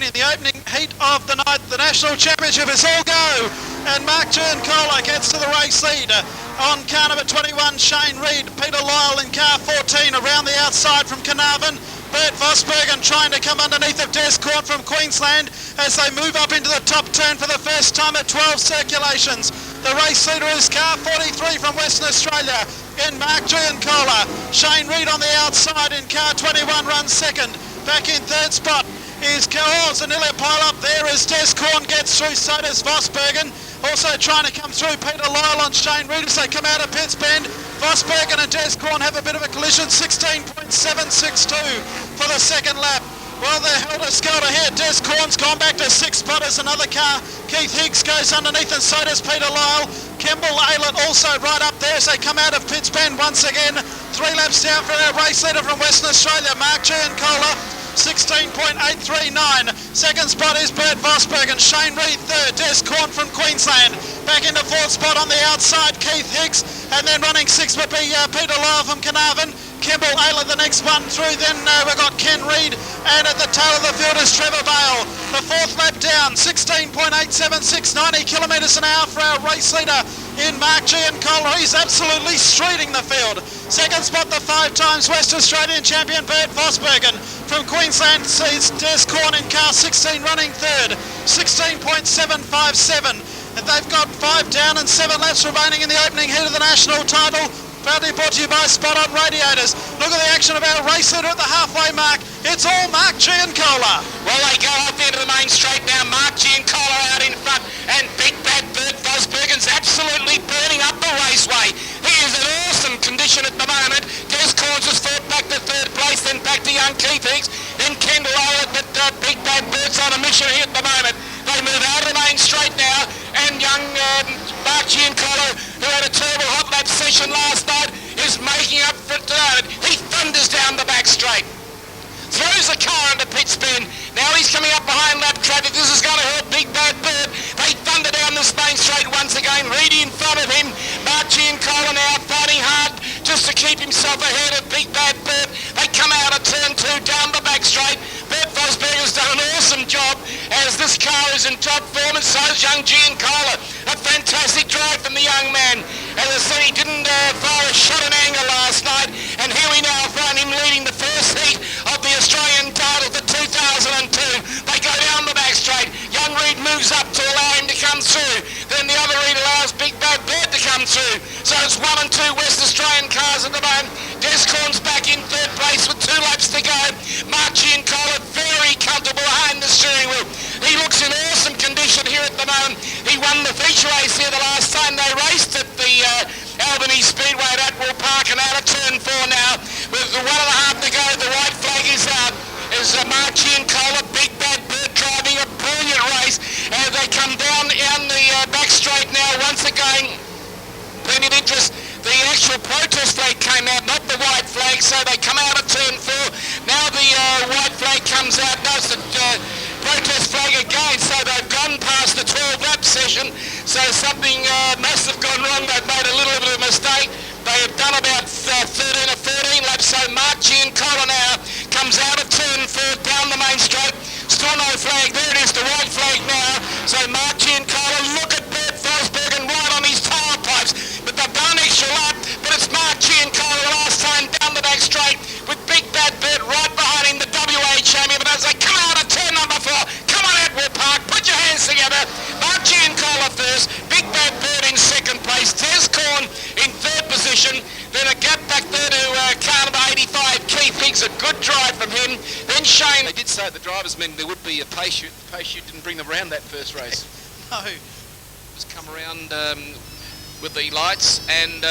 in the opening heat of the night. The National Championship is all go, and Mark Giancola gets to the race lead. On car number 21, Shane Reed, Peter Lyle in car 14 around the outside from Carnarvon. Bert Vosbergen trying to come underneath of Des Corn from Queensland as they move up into the top turn for the first time at 12 circulations. The race leader is car 43 from Western Australia in Mark Giancola. Shane Reed on the outside in car 21 runs second. Back in third spot is Zanilla pile up there as Des Corn gets through, so does Vosbergen. Also trying to come through Peter Lyle on Shane Reed as they come out of Pitts Bend. Vosbergen and Des Corn have a bit of a collision, 16.762 for the second lap. Well, they're held a scout ahead. Des Corn's gone back to sixth spot as another car. Keith Higgs goes underneath and so does Peter Lyle. Kemble Aylett also right up there as they come out of Pitts Bend once again. 3 laps down for our race leader from Western Australia, Mark Giancola. 16.839. Second spot is Bert Vosbergen. Shane Reed third. Des Corn from Queensland. Back into fourth spot on the outside, Keith Higgs. And then running sixth would be Peter Lyle from Carnarvon. Kemble Aylett the next one through. Then we've got Ken Reed. And at the tail of the field is Trevor Bale. The fourth lap down. 16.876. 90 kilometres an hour for our race leader in Mark Giancola. He's absolutely streeting the field. Second spot, the 5 times West Australian champion Bert Vosbergen. From Queensland sees Des Corn in car 16 running third, 16.757. And they've got 5 down and 7 laps remaining in the opening heat of the national title. Proudly brought to you by Spot On Radiators. Look at the action of our race leader at the halfway mark. It's all Mark Giancola. Well, they go up into the main straight now. Mark Giancola out in front, and big bad Bert Vosbergen's absolutely burning up the raceway. He is in awesome condition at the moment. Des Corns has fought back to third place, then back to young Keith Higgs, then Kendall Aylett, but big bad Bert's on a mission here at the moment. They move out of the main straight now, and young Mark Giancola, who had a terrible hot lap session last night, is making up for it tonight. He thunders down the back straight, throws the car into Pitts Bend. Now he's coming up behind lap traffic. This is going to hurt big bad Bert. They thunder down this main straight once again. Reedy in front of him. Mark Giancola now fighting hard just to keep himself ahead of big bad Bert. They come out of turn 2 down the back straight. Bert Vosbergen's done an awesome job as this car is in top form, and so is young Giancola. A fantastic drive from the young man. As I said, he didn't fire a shot at anger last night, and here we now find him leading the first heat of the Australian title for 2002. They go down the back straight. Young Reed moves up to allow him to come through. Then the other Reed allows big bad Bert to come through. So it's 1 and 2 West Australian cars at the moment. Des Corn's back in third place with 2 laps to go. Mark Giancola very comfortable behind the steering wheel. He looks in awesome condition here at the moment. He won the feature race here the last time they raced at the Albany Speedway at Atwell Park, and out of turn 4 now with 1.5 to go. The white flag is out. Is Mark Giancola, big bad Bert driving a brilliant race as they come down the back straight now once again. Plenty of interest. The actual protest flag came out, not the white flag, so they come out of turn 4. Now the white flag comes out. No, it's the protest flag again, so they've gone past the 12-lap session, so something must have gone wrong. They've made a little bit of a mistake. They have done about 13 or 14 laps, so Mark Giancola now comes out of turn 4 down the main straight. Still no flag. There it is, the white flag now. So Mark Giancola, look at Bert Vosbergen right on his tyre pipes. But they've done an extra lap, but it's Mark Giancola last time down the back straight with big bad Bert right behind him, the WA champion. But as they come out of turn number 4, come on Atwell Park, put your hands together. Mark Giancola first, big bad Bert in second place, Des Corn in third position, then a gap back there to car number 85, Keith Higgs, a good drive from him. Then Shane. They did say at the drivers' meeting there would be a pace shoot. The pace shoot didn't bring them around that first race. No. Just come around with the lights and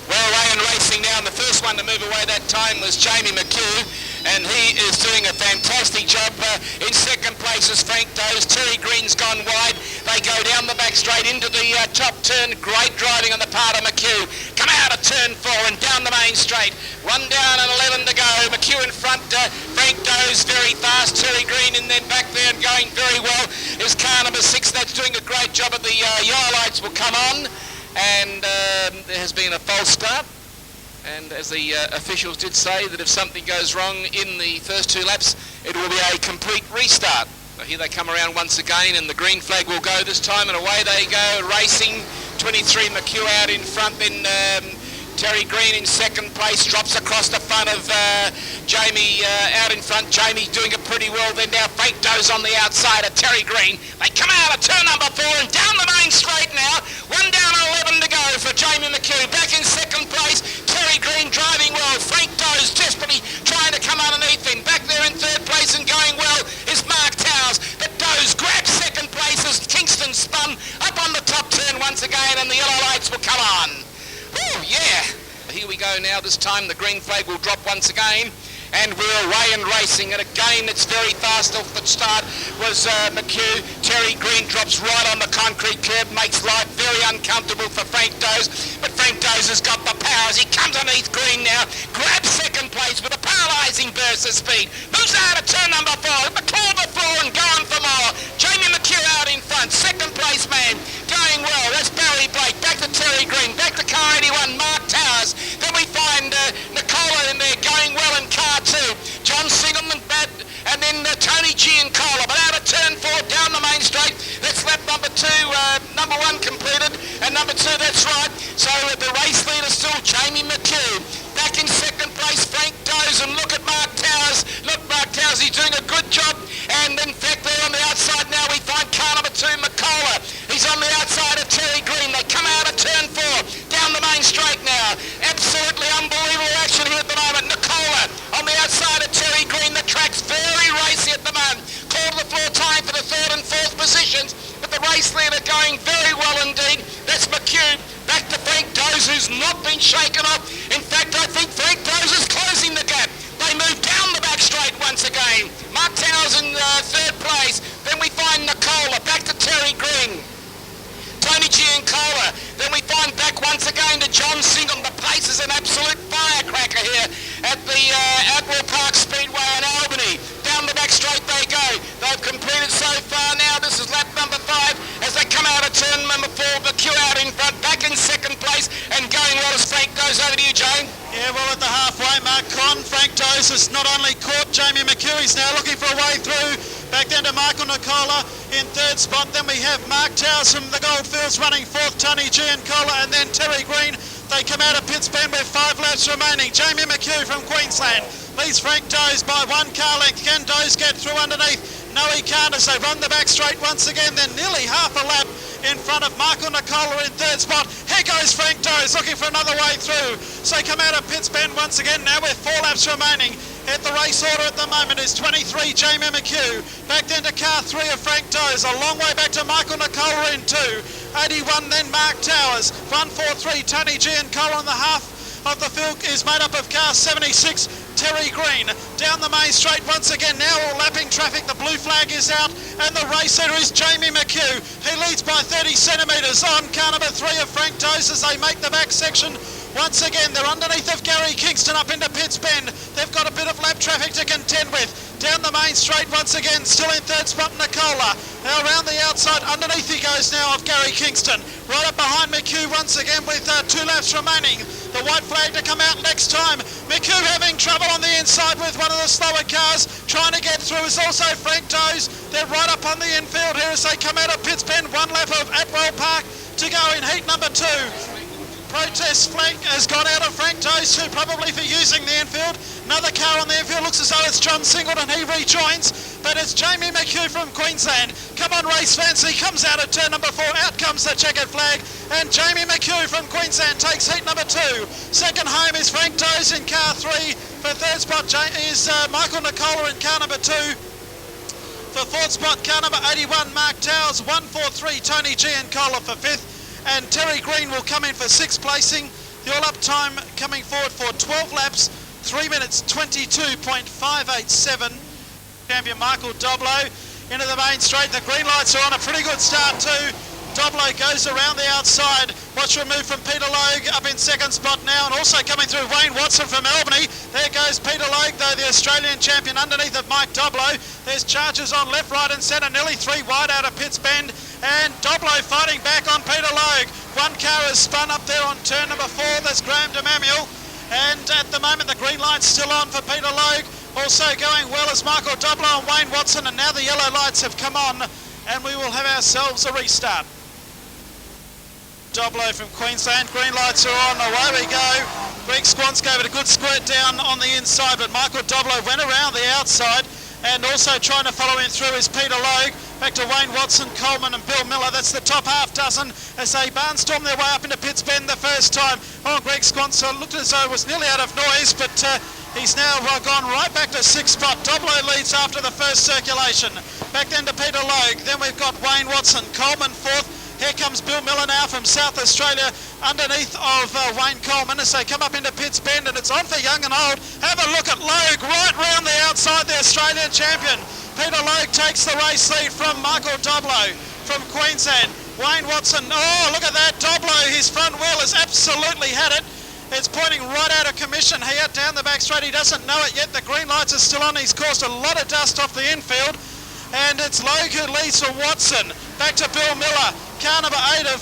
well away and racing now, and the first one to move away that time was Jamie McHugh, and he is doing a fantastic job. In second place is Frank Doze. Terry Green's gone wide. They go down the back straight into the top turn. Great driving on the part of McHugh. Come out of turn 4 and down the main straight. 1 down and 11 to go. McHugh in front. Frank Doze very fast. Terry Green in then back there and going very well is car number 6. That's doing a great job. At the yellow lights will come on, and there has been a false start, And as the officials did say, that if something goes wrong in the first 2 laps, it will be a complete restart. So here they come around once again, and the green flag will go this time, and away they go racing. 23 McHugh out in front, then Terry Green in second place, drops across the front of Jamie out in front. Jamie doing it pretty well. Then now Fake Doe's on the outside of Terry Green. They come out of turn number 4 and down the main straight now. 1 down and 11 to go for Jamie McHugh. Back in second place, Terry Green driving well. Frank Doe's desperately trying to come underneath him. Back there in third place and going well is Mark Towers. But Doe's grabs second place as Kingston spun up on the top turn once again, and the yellow lights will come on. Woo, yeah. Here we go now. This time the green flag will drop once again, and we're away and racing. And again, it's very fast off the start was McHugh. Terry Green drops right on the concrete curb, makes life very uncomfortable for Frank Does. But Frank Does has got the power as he comes underneath Green now, grabs second place with a paralysing burst of speed. Moves out of turn number 4, the claw the floor and going for more. Jamie McHugh out in front, second place man, going well. That's Barry Blake, back to Terry Green, back to car 81, Mark Towers. Then we find Nicola in there going well in car 2. John Singleman, and then Tony Giancola. But out of turn 4, down the main straight. That's lap number 2, number 1 completed, and number 2, that's right. So the race leader still Jamie McHugh. Back in second place, Frank Does, and look at Mark Towers. Look, Mark Towers, he's doing a good job. And in fact, there on the outside now, we find car number 2, McCullough. He's on the outside of Terry Green. They come out of turn 4, down the main straight now. Absolutely unbelievable action here at the moment. Nicola on the outside of Terry Green. The track's very racy at the moment. Call to the floor time for the 3rd and 4th positions, but the race leader going very well indeed. That's McHugh. Back to Frank Does, who's not been shaken off. In fact, I think Frank Does is closing the gap. They move down the back straight once again. Mark Towers in 3rd place. Then we find Nicola. Back to Terry Green. Tony Giancola. Then we find back once again to John Singham. The place is an absolute firecracker here at the Admiral Park Speedway in Albany. Down the back straight they go. They've completed so far now. This is lap number 5 as they come out of turn number 4. McHugh out in front, back in second place, and going well as Frank goes over to you, Jane. Yeah, well, at the halfway mark, Frank Does has not only caught Jamie McHugh, he's now looking for a way through. Back down to Michael Nicola in 3rd spot. Then we have Mark Towers from the Goldfields running 4th, Tony Giancola, and then Terry Green. They come out of pits pen with 5 laps remaining. Jamie McHugh from Queensland leads Frank Does by 1 car length. Can Does get through underneath? No, he can't as they run the back straight once again. They're nearly half a lap in front of Michael Nicola in 3rd spot. Here goes Frank Does looking for another way through. So they come out of pits pen once again now with 4 laps remaining. At the race order at the moment is 23 Jamie McHugh. Back then to car 3 of Frank Does. A long way back to Michael Nicola in 2. 81 then Mark Towers. 143 Tony Giancola on the half of the field is made up of car 76 Terry Green. Down the main straight once again now, all lapping traffic. The blue flag is out and the race leader is Jamie McHugh. He leads by 30 centimetres on car number 3 of Frank Does as they make the back section. Once again, they're underneath of Gary Kingston up into Pitts Bend. They've got a bit of lap traffic to contend with. Down the main straight once again, still in 3rd spot, Nicola. Now around the outside, underneath he goes now of Gary Kingston. Right up behind McHugh once again with 2 laps remaining. The white flag to come out next time. McHugh having trouble on the inside with one of the slower cars. Trying to get through is also Frank Does. They're right up on the infield here as they come out of Pitts Bend. 1 lap of Atwell Park to go in heat number 2. Protest flag has gone out of Frank Does too, probably for using the infield. Another car on the infield, looks as though it's John Singleton, he rejoins, but it's Jamie McHugh from Queensland. Come on race fans, he comes out of turn number 4, out comes the checkered flag, and Jamie McHugh from Queensland takes heat number 2. Second home is Frank Does in car 3. For 3rd spot is Michael Nicola in car number 2. For 4th spot, car number 81, Mark Towers. 143, Tony Giancola for 5th. And Terry Green will come in for 6th placing. The all-up time coming forward for 12 laps, 3 minutes 22.587. Champion Michael Doblo into the main straight. The green lights are on, a pretty good start too. Doblo goes around the outside. Watch a move from Peter Logue up in 2nd spot now, and also coming through Wayne Watson from Albany. There goes Peter Logue, though, the Australian champion underneath of Mike Doblo. There's charges on left, right and centre, nearly 3 wide out of Pitts Bend. And Doblo fighting back on Peter Logue. 1 car has spun up there on turn number 4. There's Graham DeManuel. And at the moment the green light's still on for Peter Logue. Also going well is Michael Doblow and Wayne Watson, and now the yellow lights have come on and we will have ourselves a restart. Doblow from Queensland, green lights are on, away we go. Greg Squance gave it a good squirt down on the inside, but Michael Doblow went around the outside, and also trying to follow him through is Peter Logue. Back to Wayne Watson, Coleman and Bill Miller. That's the top half dozen as they barnstorm their way up into Pitts Bend the first time. Oh, Greg Squance looked as though it was nearly out of noise, but he's now gone right back to sixth spot. Doblow leads after the first circulation. Back then to Peter Logue. Then we've got Wayne Watson, Coleman fourth. Here comes Bill Miller now from South Australia underneath of Wayne Coleman as they come up into Pitts Bend, and it's on for young and old. Have a look at Logue right round the outside, the Australian champion. Peter Logue takes the race lead from Michael Doblow from Queensland. Wayne Watson, oh look at that, Doblow, his front wheel has absolutely had it. It's pointing right out of commission here down the back straight. He doesn't know it yet. The green lights are still on. He's caused a lot of dust off the infield. And it's Logue who leads for Watson. Back to Bill Miller. Car number 8 of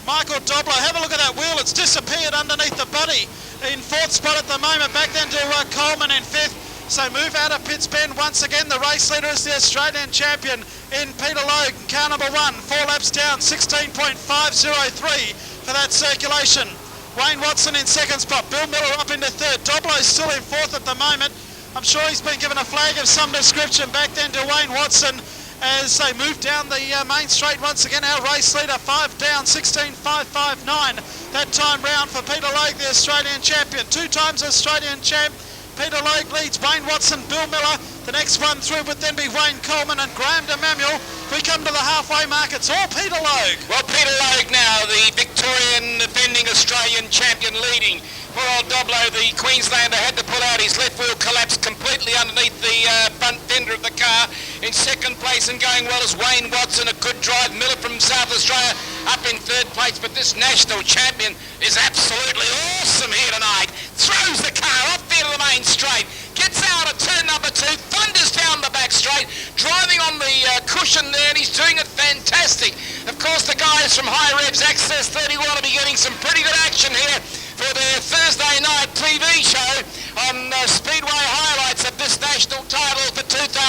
Michael Doblow. Have a look at that wheel. It's disappeared underneath the body. In fourth spot at the moment. Back then to Coleman in fifth. So move out of Pitts Bend once again. The race leader is the Australian champion in Peter Logue. Car number 1. 4 laps down. 16.503 for that circulation. Wayne Watson in second spot. Bill Miller up into third. Doblow still in fourth at the moment. I'm sure he's been given a flag of some description. Back then to Wayne Watson as they move down the main straight once again. Our race leader 5 down, 16.559 that time round for Peter Logue, the Australian champion. 2 times Australian champ. Peter Logue leads Wayne Watson, Bill Miller. The next one through would then be Wayne Coleman and Graham DeManuel. We come to the halfway mark, it's all Peter Logue. Well, Peter Logue now, the Victorian defending Australian champion, leading. Poor old Doblow, the Queenslander, had to pull out. His left wheel collapsed completely underneath the front fender of the car. In second place and going well is Wayne Watson, a good drive. Miller from South Australia up in third place, but this national champion is absolutely awesome here tonight. Throws the car off there to the main straight, gets out of turn number 2, thunders down the back straight, driving on the cushion there, and he's doing it fantastic. Of course, the guys from High Revs Access 30 want to be getting some pretty good action here for their Thursday night TV show on Speedway highlights of this national title for 2002.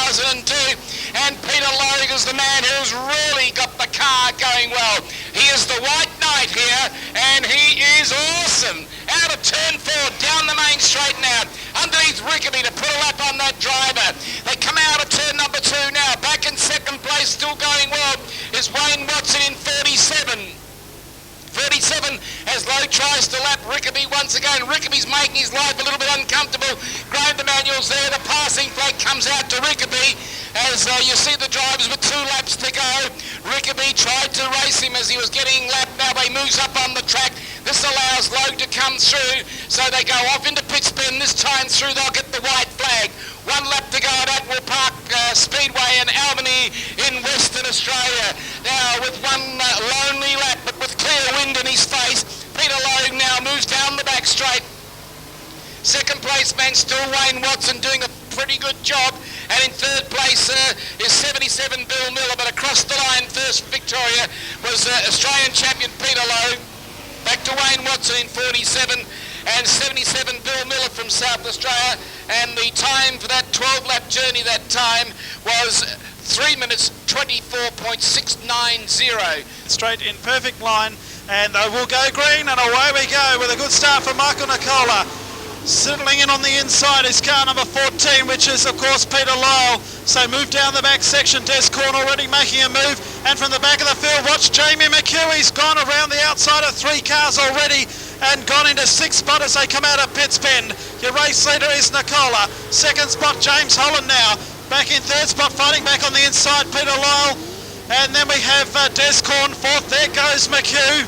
And Peter Logue is the man who's really got the car going well. He is the white knight here, and he is awesome. Out of turn 4, down the main straight now, underneath Rickaby to put a lap on that driver. They come out of turn number 2 now. Back in second place, still going well, is Wayne Watson in 47. 37 as Logue tries to lap Rickaby once again. Rickaby's making his life a little bit uncomfortable. Graham DeManuel's there. The passing flag comes out to Rickaby as you see the drivers with 2 laps to go. Rickaby tried to race him as he was getting lapped. Now he moves up on the track. This allows Logue to come through, so they go off into Pitts Bend. This time through they'll get the white flag. 1 lap to go at Admiral Park Speedway in Albany in Western Australia. Now with one lonely lap but with clear wind in his face, Peter Logue now moves down the back straight. Second place man still Wayne Watson doing a pretty good job, and in third place is 77 Bill Miller, but across the line first Victoria was Australian champion Peter Logue. Back to Wayne Watson in 47 and 77 Bill Miller from South Australia, and the time for that 12-lap journey that time was 3 minutes 24.690. Straight in perfect line, and they will go green, and away we go with a good start for Michael Nicola. Settling in on the inside is car number 14, which is of course Peter Lyle. So move down the back section. Des Corn already making a move, and from the back of the field watch Jamie McHugh. He's gone around the outside of 3 cars already and gone into 6th spot as they come out of Pitts Bend. Your race leader is Nicola. 2nd spot James Holland now. Back in 3rd spot, fighting back on the inside, Peter Lyle. And then we have Des Corn 4th. There goes McHugh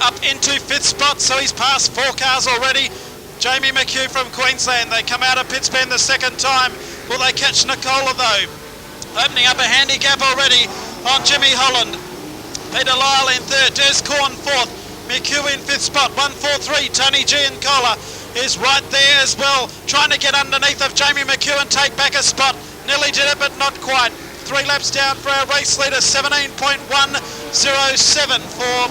up into 5th spot, so he's passed 4 cars already. Jamie McHugh from Queensland. They come out of Pitts Bend the 2nd time. Will they catch Nicola though? Opening up a handicap already on Jimmy Holland. Peter Lyle in 3rd, Des Corn 4th, McHugh in 5th spot, 143. Tony Giancola is right there as well, trying to get underneath of Jamie McHugh and take back a spot. Nearly did it, but not quite. 3 laps down for our race leader, 17.107 for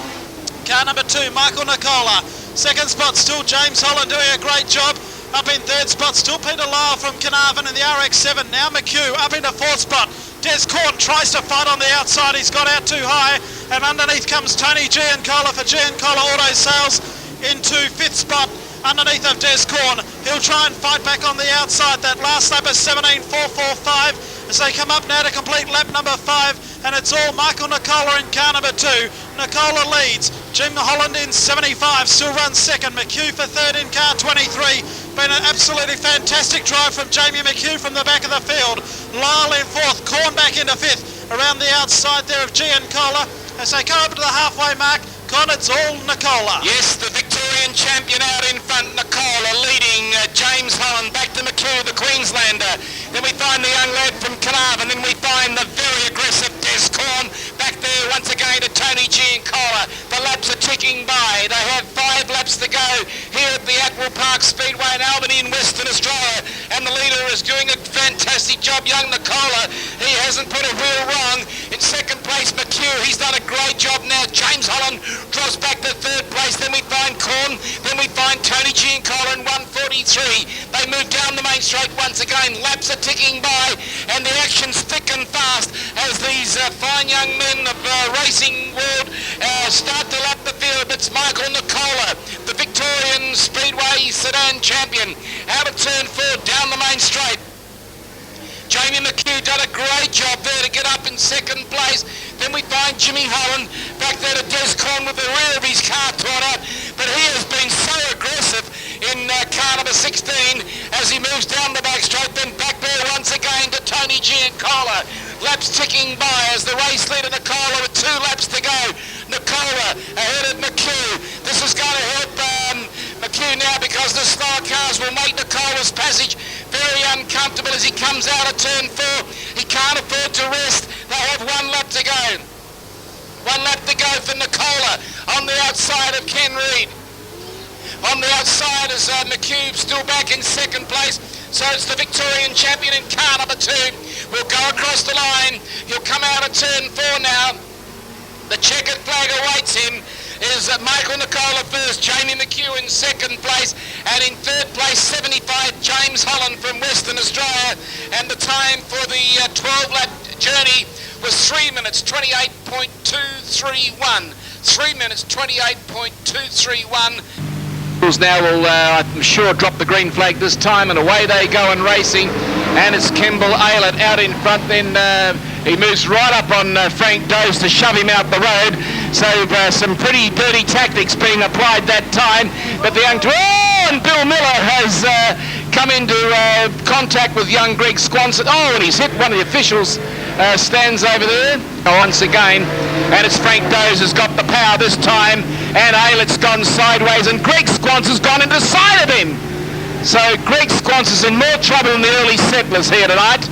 car number 2, Michael Nicola. Second spot still James Holland doing a great job. Up in third spot still Peter Lyle from Carnarvon in the RX7. Now McHugh up into fourth spot. Des Corn tries to fight on the outside. He's got out too high. And underneath comes Tony Giancola for Giancola Auto Sales into fifth spot underneath of Des Corn. He'll try and fight back on the outside. That last lap is 17.445 as they come up now to complete lap number 5. And it's all Michael Nicola in car number 2. Nicola leads. Jim Holland in 75 still runs second. McHugh for third in car 23. Been an absolutely fantastic drive from Jamie McHugh from the back of the field. Lyle in fourth. Corn back into fifth. Around the outside there of Giancola as they come up to the halfway mark. It's all Nicola. Yes, the Victorian champion out in front, Nicola, leading James Holland back to McHugh, the Queenslander. Then we find the young lad from Carnarvon, then we find the very aggressive Des Corn back there once again to Tony Giancola. The laps are ticking by. They have 5 laps to go here at the Atwell Park Speedway in Albany in Western Australia. And the leader is doing a fantastic job, young Nicola. He hasn't put a wheel wrong. In second place, McHugh. He's done a great job now. James Holland drops back to third place. Then we find Corn. Then we find Tony Giancola in 1:43. They move down the main straight once again. Laps are ticking by and the action's thick and fast as these fine young men of racing world start to lap the field. It's Michael Nicola, the Victorian Speedway Sedan champion, out of turn 4 down the main straight. Jamie McHugh done a great job there to get up in second place. Then we find Jimmy Holland back there to Des Corn with the rear of his car torn out. But he has been so aggressive in car number 16 as he moves down the back straight. Then back there once again to Tony Giancola. Laps ticking by as the race leader Nicola with 2 laps to go. Nicola ahead of McHugh. This is going to help McHugh now because the slower cars will make Nicola's passage very uncomfortable as he comes out of turn 4. He can't afford to rest. They have 1 lap to go. 1 lap to go for Nicola on the outside of Ken Reid. On the outside is McHugh still back in second place. So it's the Victorian champion in car number 2. Will go across the line. He'll come out of turn 4 now. The checkered flag awaits him. Is Michael Nicola first, Jamie McHugh in second place, and in third place 75 James Holland from Western Australia, and the time for the 12-lap journey was 3 minutes 28.231. 3 minutes 28.231. Now will, I'm sure, drop the green flag this time, and away they go in racing. And it's Kemble Aylett out in front. Then he moves right up on Frank Dose to shove him out the road. So some pretty dirty tactics being applied that time. But the young... Oh, and Bill Miller has come into contact with young Greg Squanson. Oh, and he's hit one of the officials. Stands over there once again, and it's Frank Dose has got the power this time, and Aylett's gone sideways, and Greg Squanson's gone into the side of him. So Greg Squanson's in more trouble than the early settlers here tonight.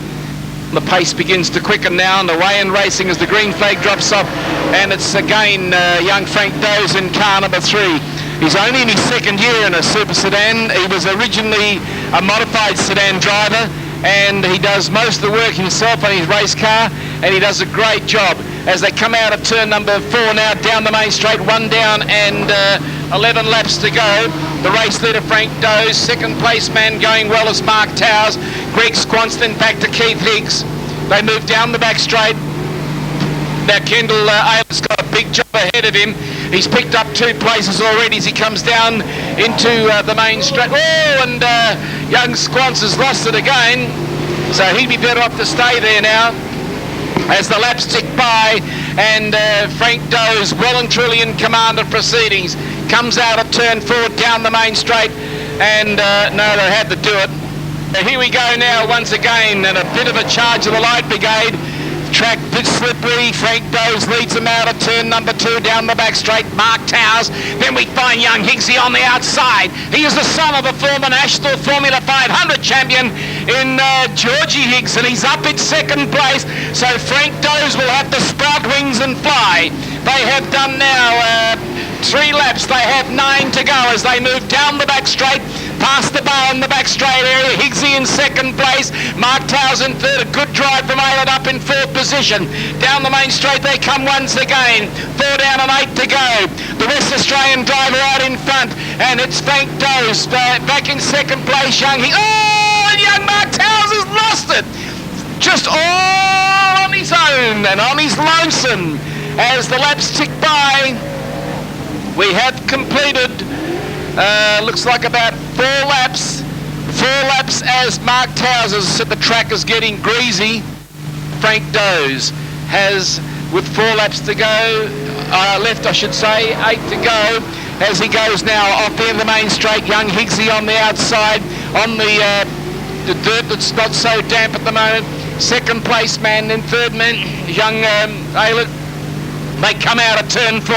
The pace begins to quicken now, and away in racing as the green flag drops off, and it's again young Frank Dose in car number 3. He's only in his second year in a super sedan. He was originally a modified sedan driver, and he does most of the work himself on his race car, and he does a great job as they come out of turn number 4 now down the main straight. 1 down and 11 laps to go. The race leader Frank Dose, second place man going well as Mark Towers. Greg Squanston back to Keith Higgs. They move down the back straight. Now Kendall Aylett's got a big job ahead of him. He's picked up 2 places already as he comes down into the main straight. Oh, and young Squans has lost it again. So he'd be better off to stay there now as the laps tick by, and Frank Dose well and truly in command of proceedings. Comes out of turn 4 down the main straight, and no, they had to do it. Here we go now once again, and a bit of a charge of the Light Brigade. Track bit slippery. Frank Dose leads them out of turn number 2 down the back straight. Mark Towers. Then we find young Higgsy on the outside. He is the son of a former National Formula 500 champion in Georgie Higgs, and he's up in second place. So Frank Dose will have to sprout wings and fly. They have done now 3 laps. They have 9 to go as they move down the back straight, past the bar in the back straight area. Higgsy in second place. Mark Towers in third. A good drive from Aylett up in 4th position. Down the main straight they come once again. 4 down and 8 to go. the West Australian driver out in front, and it's Frank Doze back in second place. Young Mark Towers has lost it, just all on his own and on his lonesome. As the laps tick by, we have completed, looks like about 4 laps. 4 laps as Mark Towers has said the track is getting greasy. Frank Doze has, with 4 laps to go, left I should say, 8 to go, as he goes now off the end of the main straight. Young Higgsy on the outside, on the dirt that's not so damp at the moment. Second place man, then third man, young Aylett. They come out of turn 4,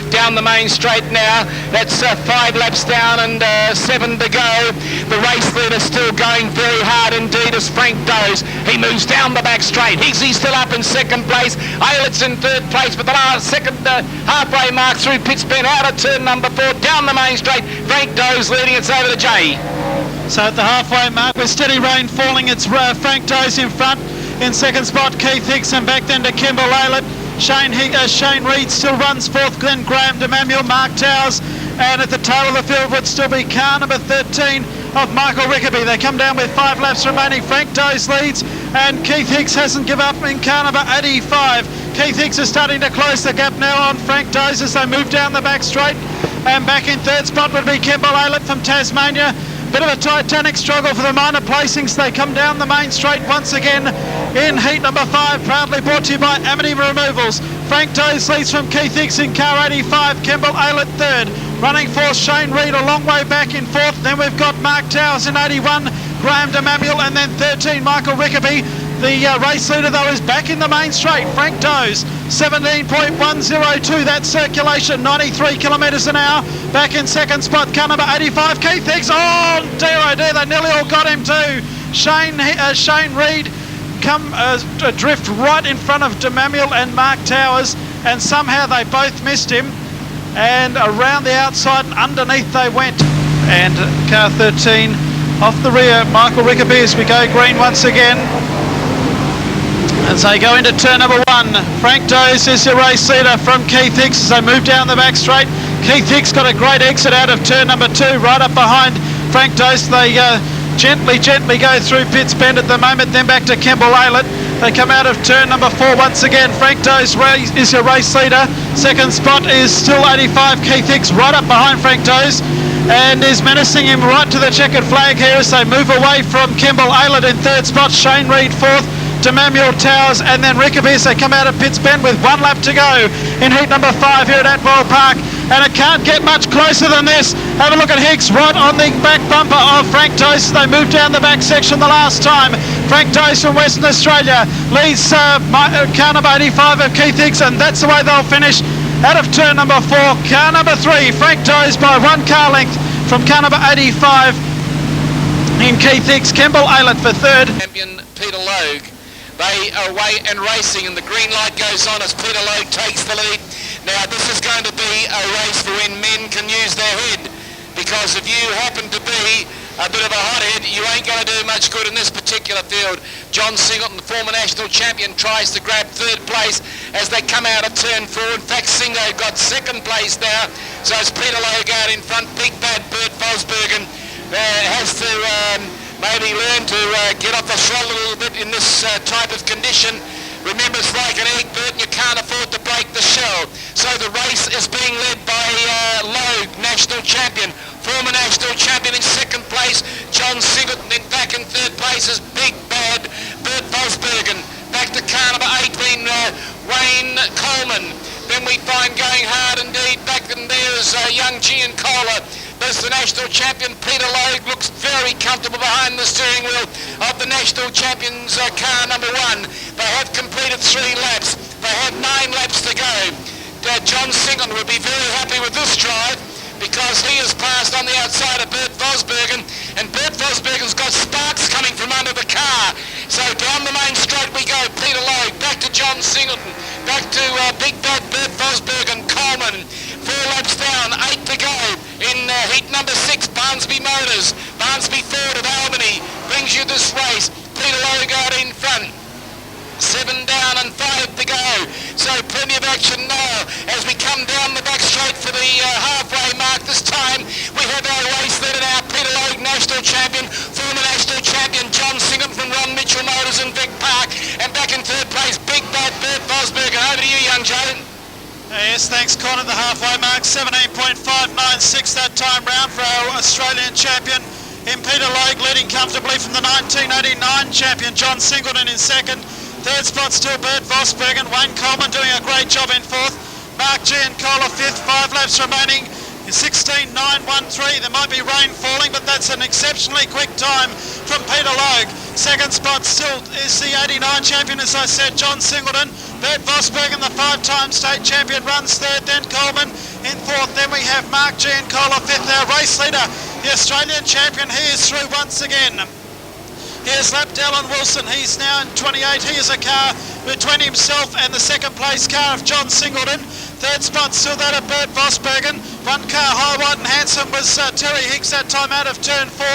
down the main straight now. That's 5 laps down and 7 to go. The race leader still going very hard indeed as Frank Doze. He moves down the back straight. Higgsy's still up in second place. Aylett's in third place, but the second halfway mark through Pittsburgh, out of turn number 4, down the main straight. Frank Doze leading. It's over to Jay. So at the halfway mark, with steady rain falling, it's Frank Doze in front. In second spot, Keith Hicks, and back then to Kimball Aylett. Shane Reed still runs fourth, then Graham DeManuel, Mark Towers, and at the tail of the field would still be car number 13 of Michael Rickaby. They come down with 5 laps remaining. Frank Doze leads, and Keith Hicks hasn't given up in car number 85. Keith Hicks is starting to close the gap now on Frank Doze as they move down the back straight, and back in third spot would be Kimball Aylett from Tasmania. Bit of a titanic struggle for the minor placings. They come down the main straight once again in heat number 5, proudly brought to you by Amity Removals. Frank Doze leads from Keith Hicks in car 85, Kimball Aylett third. Running fourth, Shane Reed a long way back in fourth. Then we've got Mark Towers in 81, Graham DeManuel, and then 13, Michael Rickaby. The race leader, though, is back in the main straight. Frank Doze, 17.102. That's circulation, 93 kilometres an hour. Back in second spot, car number 85, Keith Hicks. Oh dear, they nearly all got him too. Shane Reed come drift right in front of DeManuel and Mark Towers, and somehow they both missed him. And around the outside and underneath they went. And car 13 off the rear, Michael Rickaby, as we go green once again. As they go into turn number 1, Frank Doze is your race leader from Keith Hicks as they move down the back straight. Keith Hicks got a great exit out of turn number 2, right up behind Frank Doze. They gently go through Pitts Bend at the moment, then back to Kimball Aylett. They come out of turn number 4 once again. Frank Doze is your race leader. Second spot is still 85, Keith Hicks, right up behind Frank Doze, and is menacing him right to the checkered flag here as they move away from Kimball Aylett. In third spot, Shane Reed fourth, DeManuel, Towers, and then Rickaby as they come out of Pitts Bend with 1 lap to go in heat number 5 here at Admiral Park. And it can't get much closer than this. Have a look at Hicks right on the back bumper of Frank Doze. They moved down the back section the last time. Frank Doze from Western Australia leads car number 85 of Keith Hicks, and that's the way they'll finish out of turn number 4. Car number 3, Frank Doze by 1 car length from car number 85 in Keith Hicks. Kimball Aylett for third. Champion Peter Logue. They are away and racing, and the green light goes on as Peter Logue takes the lead. Now this is going to be a race for when men can use their head, because if you happen to be a bit of a hothead, you ain't going to do much good in this particular field. John Singleton, the former national champion, tries to grab third place as they come out of turn 4. In fact, Singo got second place now, so it's Peter Logue out in front. Big bad Bert Vosbergen has to maybe learn to get off the throttle a little bit in this type of condition. Remember, it's like an egg, Bert, and you can't afford to break the shell. So the race is being led by Logue, national champion, former national champion in second place, John Singleton. Then back in third place is big bad Bert Vosbergen. Back to car number 18, Wayne Coleman. Then we find going hard indeed, back in there is young Giancola. There's the national champion, Peter Logue, looks very comfortable behind the steering wheel of the national champion's car number 1. They have completed 3 laps. They have 9 laps to go. John Singleton would be very happy with this drive, because he has passed on the outside of Bert Vosbergen, and Bert Vosbergen's got sparks coming from under the car. So down the main straight we go. Peter Logue, back to John Singleton, back to big bad Bert Vosbergen, Coleman. 4 laps down, 8 to go in heat number 6, Barnsby Motors. Barnsby Ford of Albany brings you this race. Peter Logue out in front. 7 down and 5 to go. So plenty of action now as we come down the back straight for the halfway mark this time. We have our race leader now, Peter Logue, national champion, former national champion John Singham from Ron Mitchell Motors in Vic Park, and back in third place, Big Bad Bert Vosberg. Over to you, young Joe. Yes, thanks, Con, at the halfway mark. 17.596 that time round for our Australian champion in Peter Logue, leading comfortably from the 1989 champion John Singleton in second. Third spot still Bert Vosberg and Wayne Coleman doing a great job in fourth. Mark Giancola fifth, 5 laps remaining. 16.913. There might be rain falling, but that's an exceptionally quick time from Peter Logue. Second spot still is the 89 champion, as I said, John Singleton. Bert Vosberg and the 5-time state champion runs third, then Coleman in fourth. Then we have Mark Giancola fifth, our race leader, the Australian champion. He is through once again. Here's lapped Alan Wilson. He's now in 28. He is a car between himself and the second place car of John Singleton. Third spot still that of Bert Vosbergen. One car high, wide and handsome was Terry Hicks that time out of turn 4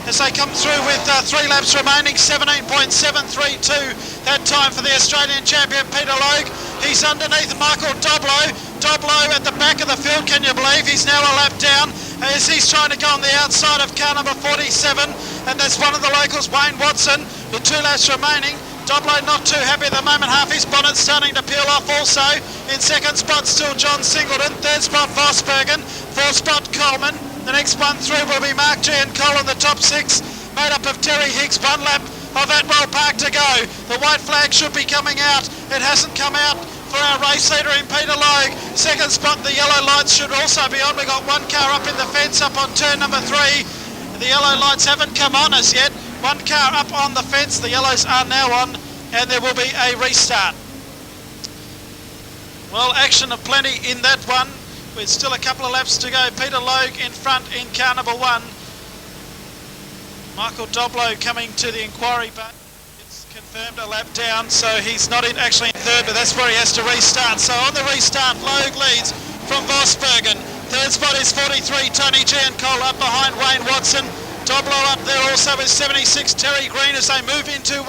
as they come through with 3 laps remaining. 17.732 that time for the Australian champion Peter Logue. He's underneath Michael Doblow. Doblow at the back of the field, can you believe? He's now a lap down as he's trying to go on the outside of car number 47, and that's one of the locals, Wayne Watson, with 2 laps remaining. Doblow not too happy at the moment, half his bonnet starting to peel off also. In second spot still John Singleton, third spot Vosbergen, fourth spot Coleman. The next one through will be Mark Giancola in the top 6, made up of Terry Hicks. 1 lap of Admiral Park to go. The white flag should be coming out. It hasn't come out for our race leader in Peter Logue. Second spot, the yellow lights should also be on. We got 1 car up in the fence up on turn number 3. The yellow lights haven't come on as yet. 1 car up on the fence, the yellows are now on, and there will be a restart. Well, action aplenty in that one, with still a couple of laps to go. Peter Logue in front in car number 1. Michael Doblow coming to the inquiry, but it's confirmed a lap down, so he's not actually in third, but that's where he has to restart. So on the restart, Logue leads from Vosbergen. Third spot is 43, Tony Giancola up behind Wayne Watson. Doblow up there also with 76, Terry Green, as they move into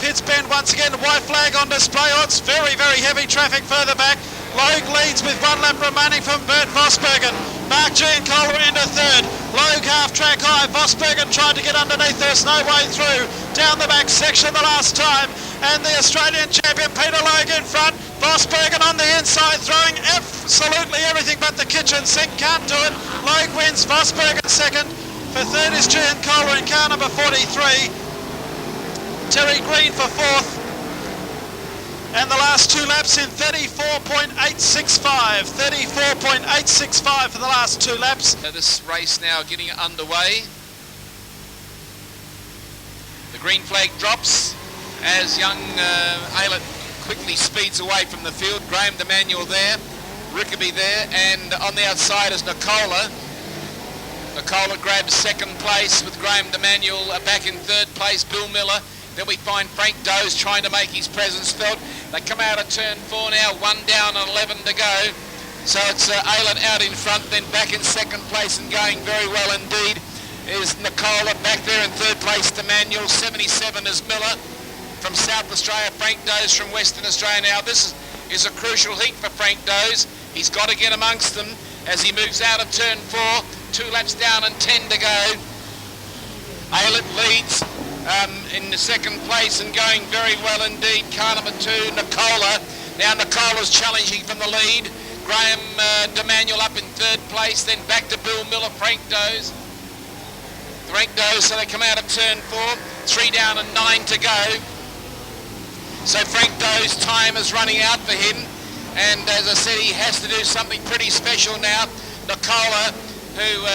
Pitts Bend once again. White flag on display. Oh, it's very, very heavy traffic further back. Logue leads with 1 lap remaining from Bert Vosbergen. Mark Giancola into third. Logue half track high. Vosbergen tried to get underneath. There's no way through. Down the back section the last time. And the Australian champion Peter Logue in front. Vosbergen on the inside throwing absolutely everything but the kitchen sink. Can't do it. Logue wins. Vosbergen second. For third is Giancola in car number 43. Terry Green for fourth. And the last 2 laps in 34.865. 34.865 for the last 2 laps. This race now getting underway. The green flag drops as young Aylett quickly speeds away from the field. Graham DeManuel there, Rickaby there, and on the outside is Nicola. Nicola grabs second place with Graham DeManuel back in third place, Bill Miller. Then we find Frank Doze trying to make his presence felt. They come out of turn 4 now, 1 down and 11 to go. So it's Aylett out in front, then back in second place and going very well indeed is Nicola. Back there in third place, DeManuel. 77 is Miller from South Australia. Frank Doze from Western Australia. Now this is a crucial heat for Frank Doze. He's got to get amongst them as he moves out of turn 4. 2 laps down and 10 to go. Aylett leads in the second place and going very well indeed. Car number 2, Nicola. Now Nicola's challenging from the lead. Graham DeManuel up in third place, then back to Bill Miller, Frank Doze. So they come out of turn 4, 3 down and 9 to go. So Frank Doze's time is running out for him, and as I said, he has to do something pretty special now. Nicola, who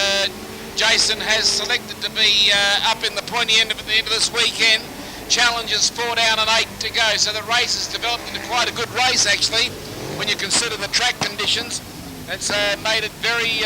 Jason has selected to be up in the pointy end of the end of this weekend, challenges 4 down and 8 to go. So the race has developed into quite a good race actually, when you consider the track conditions. It's made it very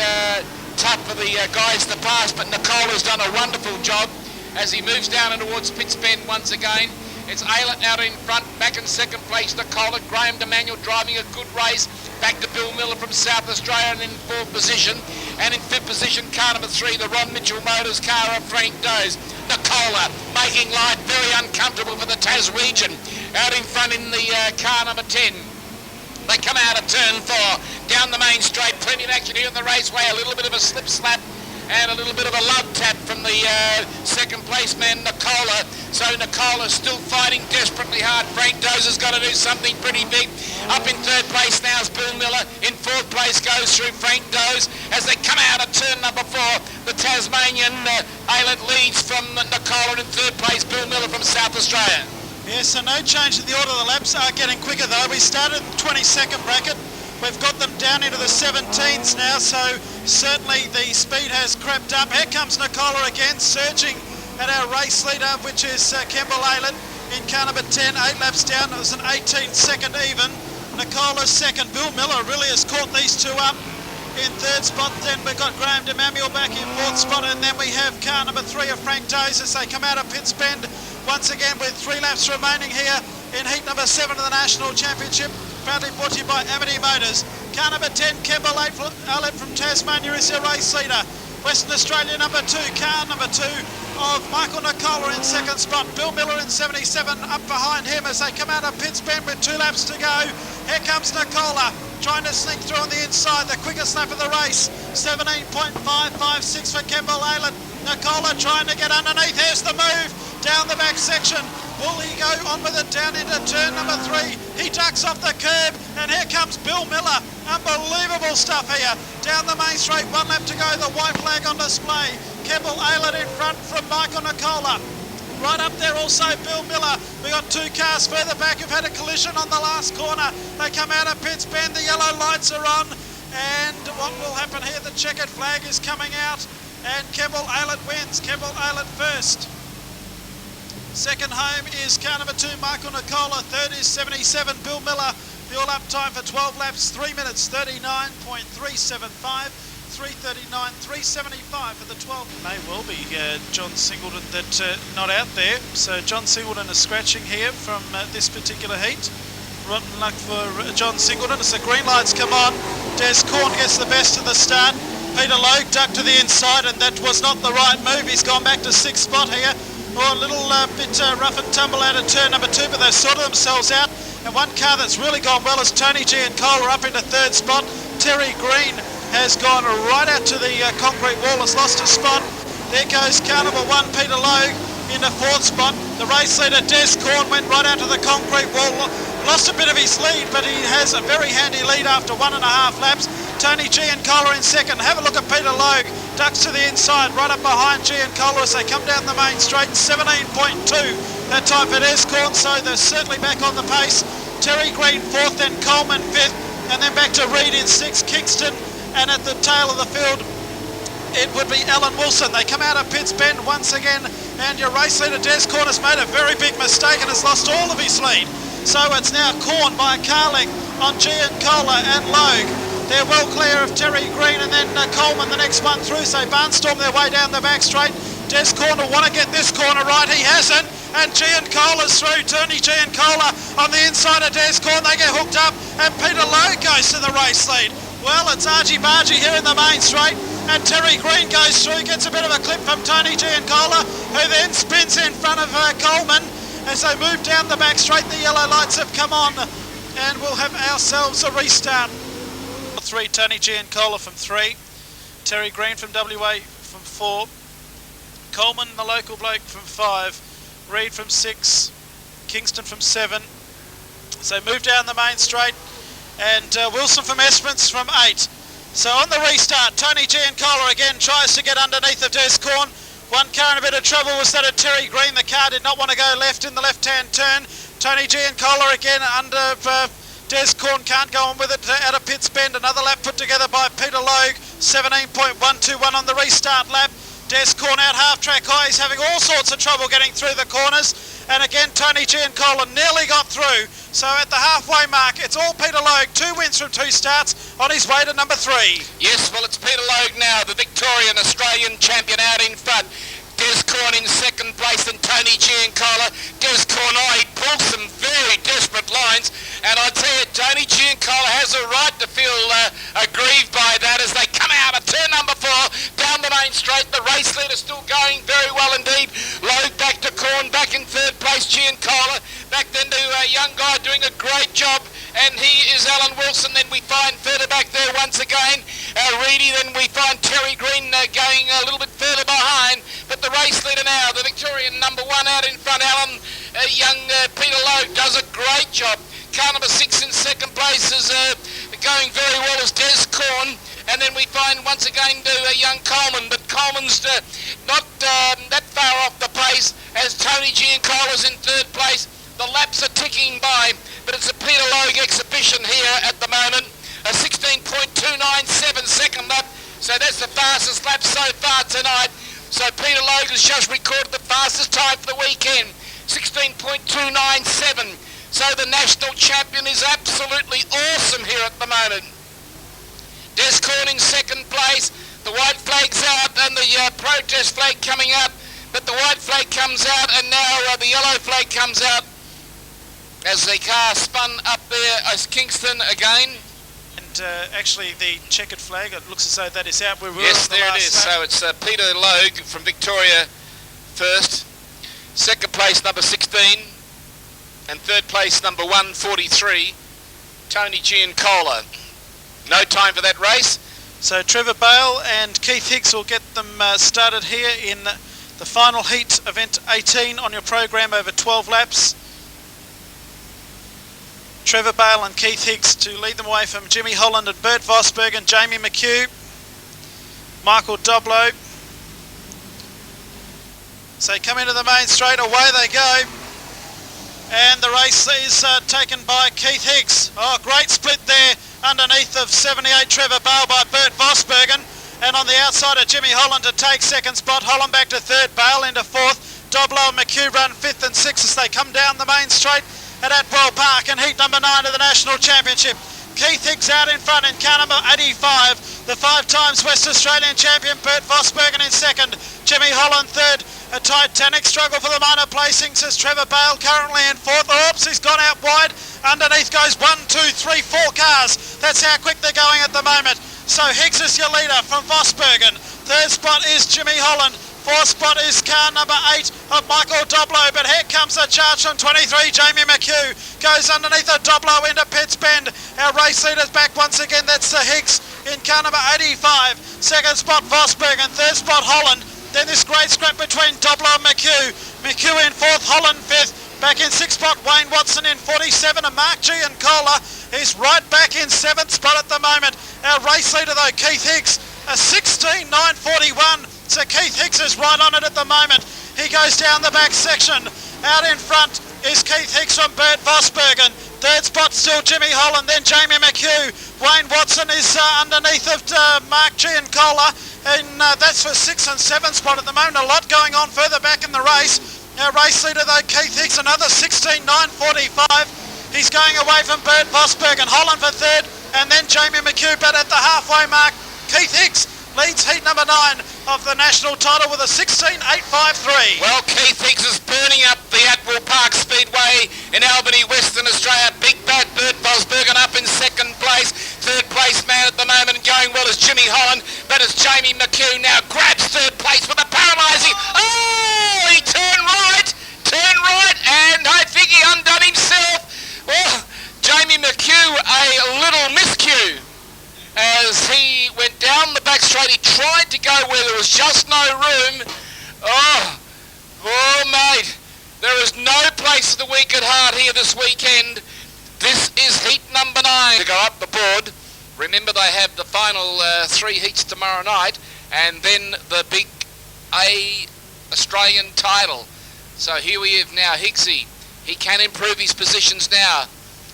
tough for the guys to pass, but Nicola's done a wonderful job as he moves down and towards Pitts Bend once again. It's Aylett out in front, back in second place, Nicola. Graham DeManuel driving a good race. Back to Bill Miller from South Australia and in fourth position. And in fifth position, car number 3, the Ron Mitchell Motors car of Frank Doze. Nicola making life very uncomfortable for the Tas region. Out in front in the car number 10. They come out of turn 4, down the main straight, plenty of action here on the raceway, a little bit of a slip slap and a little bit of a love tap from the second place man, Nicola. So Nicola's still fighting desperately hard. Frank Dozer's got to do something pretty big. Up in third place now is Bill Miller. In fourth place goes through Frank Doze. As they come out of turn number 4, the Tasmanian Aylett leads from Nicola. In third place, Bill Miller from South Australia. Yes, so no change in the order. The laps are getting quicker though. We started in the 22nd bracket. We've got them down into the 17s now, so certainly the speed has crept up. Here comes Nicola again, surging at our race leader, which is Campbell Aylett in car number 10, 8 laps down. It was an 18-second even. Nicola's second. Bill Miller really has caught these two up in third spot. Then we've got Graham DeManuel back in fourth spot, and then we have car number 3 of Frank Doze as they come out of Pitts Bend once again with 3 laps remaining here in heat number 7 of the National Championship. Proudly brought to you by Amity Motors. Car number 10, Campbell Aylett from Tasmania is your race leader. Western Australia number 2, car number 2 of Michael Nicola in second spot. Bill Miller in 77 up behind him as they come out of Pitts Bend with 2 laps to go. Here comes Nicola trying to sneak through on the inside, the quickest lap of the race. 17.556 for Campbell Aylett. Nicola trying to get underneath. Here's the move down the back section. Will he go on with it down into turn number 3? He ducks off the curb, and here comes Bill Miller. Unbelievable stuff here. Down the main straight, 1 lap to go. The white flag on display. Campbell Aylett in front from Michael Nicola. Right up there also Bill Miller. We got 2 cars further back who've had a collision on the last corner. They come out of Pitts Bend. The yellow lights are on. And what will happen here? The checkered flag is coming out. And Campbell Aylett wins. Campbell Aylett first. Second home is car number 2, Michael Nicola. Third is 77, Bill Miller. The all-up time for 12 laps, 3 minutes 39.375. 3:39.375 for the 12. May well be John Singleton that not out there. So John Singleton is scratching here from this particular heat. Rotten luck for John Singleton as the green lights come on. Des Corn gets the best of the start. Peter Logue ducked to the inside, and that was not the right move. He's gone back to 6th spot here. A little bit rough and tumble out of turn number 2, but they've sorted themselves out. And one car that's really gone well is Tony G and Cole are up into 3rd spot. Terry Green has gone right out to the concrete wall, has lost a spot. There goes car number 1, Peter Logue, into 4th spot. The race leader, Des Corn, went right out to the concrete wall. Lost a bit of his lead, but he has a very handy lead after 1.5 laps. Tony G and Cole in second. Have a look at Peter Logue. Ducks to the inside, right up behind G and Cole as they come down the main straight. 17.2 that time for Des Corn, so they're certainly back on the pace. Terry Green 4th, then Coleman 5th, and then back to Reed in 6th, Kingston. And at the tail of the field, it would be Alan Wilson. They come out of Pitts Bend once again, and your race leader, Des Corn, has made a very big mistake and has lost all of his lead. So it's now Corn by a car length on G and Cola and Logue. They're well clear of Terry Green, and then Coleman the next one through, so barnstorm their way down the back straight. Des Corn will want to get this corner right. He hasn't, and G and Cola's through. Tony G and Cola on the inside of Des Corn. They get hooked up, and Peter Logue goes to the race lead. Well, it's argy-bargy here in the main straight, and Terry Green goes through, gets a bit of a clip from Tony G and Cola, who then spins in front of Coleman as they move down the back straight. The yellow lights have come on, and we'll have ourselves a restart. 3, Tony G and Cola from 3, Terry Green from WA from 4, Coleman, the local bloke, from 5, Reed from 6, Kingston from 7. So move down the main straight, and Wilson from Esperance from 8. So on the restart, Tony G and Cola again tries to get underneath of Des Corn. One car in a bit of trouble was that of Terry Green. The car did not want to go left in the left-hand turn. Tony G and Cola again under Des Corn, can't go on with it out of Pitts Bend. Another lap put together by Peter Logue, 17.121 on the restart lap. Des Corn out half-track high. He's having all sorts of trouble getting through the corners. And again, Tony G and Cola nearly got through. So at the halfway mark, it's all Peter Logue. 2 wins from 2 starts on his way to number 3. Yes, well, it's Peter Logue now, the Victorian Australian champion, out in front. Des Corn in second place, and Tony G and Cola. Des Corn, he pulled some very desperate lines, and I tell you, Tony G and Cola has a right to feel aggrieved by that as they come out of turn number 4 down the main straight. The race leader still going very well indeed. Logue back to Corn, back in third place. G and Cola back then to a young guy doing a great job and he is Alan Wilson. Then we find further back there once again Reedy. Then we find Terry Green going a little bit further behind, but the race leader now, the Victorian number 1 out in front, Alan, young Peter Lowe does a great job. Car number 6 in second place is going very well as Des Corn. And then we find once again young Coleman, but Coleman's not that far off the pace as Tony Giancola's in third place. The laps are ticking by, but it's a Peter Logue exhibition here at the moment. A 16.297 second lap, so that's the fastest lap so far tonight. So Peter Logue has just recorded the fastest time for the weekend, 16.297. So the national champion is absolutely awesome here at the moment. Des Corn in second place, the white flag's out and the protest flag coming out, but the white flag comes out and now the yellow flag comes out as the car spun up there as Kingston again. And actually the checkered flag, it looks as though that is out. Yes, there it is. So it's Peter Logue from Victoria first, second place number 16, and third place number 143, Tony Giancola. No time for that race. So Trevor Bale and Keith Higgs will get them started here in the final heat, event 18 on your program over 12 laps. Trevor Bale and Keith Higgs to lead them away from Jimmy Holland and Bert Vosberg and Jamie McHugh. Michael Doblo. So come into the main straight, away they go. And the race is taken by Keith Higgs. Oh, great split there underneath of 78 Trevor Bale by Bert Vosbergen. And on the outside of Jimmy Holland to take second spot. Holland back to third, Bale into fourth. Doblo and McHugh run fifth and sixth as they come down the main straight at Atwell Park in heat number 9 of the National Championship. Keith Higgs out in front in car number 85. The 5 times West Australian champion Bert Vosbergen in second. Jimmy Holland third. A Titanic struggle for the minor placings as Trevor Bale currently in fourth. Oops, he's gone out wide. Underneath goes 1, 2, 3, 4 cars. That's how quick they're going at the moment. So Higgs is your leader from Vosbergen. Third spot is Jimmy Holland. Fourth spot is car number 8 of Michael Doblo, but here comes the charge from 23, Jamie McHugh. Goes underneath the Doblo into Pitts Bend. Our race leader's back once again, that's the Higgs in car number 85. Second spot Vosbergen, third spot Holland. Then this great scrap between Doblo and McHugh. McHugh in fourth, Holland fifth. Back in sixth spot, Wayne Watson in 47, and Mark Giancola is right back in seventh spot at the moment. Our race leader though, Keith Higgs, a 16.941. So Keith Higgs is right on it at the moment. He goes down the back section. Out in front is Keith Higgs from Bert Vosbergen. Third spot still Jimmy Holland, then Jamie McHugh. Wayne Watson is underneath of Mark Giancola, and that's for 6th and 7th spot at the moment. A lot going on further back in the race. Our race leader though, Keith Higgs, another 16.945. He's going away from Bert Vosbergen. Holland for third, and then Jamie McHugh, but at the halfway mark, Keith Higgs leads heat number 9 of the national title with a 16.853. Well, Keith Higgs is burning up the Atwell Park Speedway in Albany, Western Australia. Big Bad Bert Vosbergen up in second place. Third place man at the moment going well is Jimmy Holland, but it's Jamie McHugh now grabs third place with a paralysing. Oh, he turned right, and I think he undone himself. Oh, Jamie McHugh, a little miscue. As he went down the back straight, he tried to go where there was just no room. Oh mate, there is no place for the weak at heart here this weekend. This is heat number 9 to go up the board. Remember, they have the final 3 heats tomorrow night, and then the big Australian title. So here we have now Higgsy. He can improve his positions now.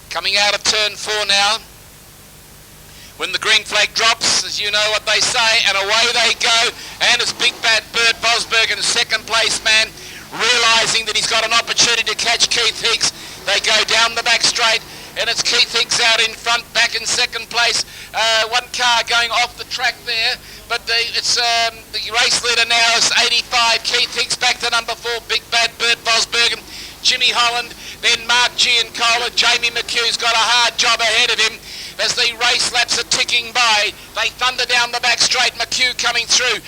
Coming out of turn 4 now. When the green flag drops, as you know what they say, and away they go, and it's Big Bad Bert Vosbergen, second place man, realising that he's got an opportunity to catch Keith Higgs. They go down the back straight, and it's Keith Higgs out in front, back in second place. One car going off the track there, but it's the race leader now is 85, Keith Higgs back to number 4, Big Bad Bert Vosbergen, Jimmy Holland, then Mark Giancola. Jamie McHugh's got a hard job ahead of him. As the race laps are ticking by, they thunder down the back straight. McHugh coming through.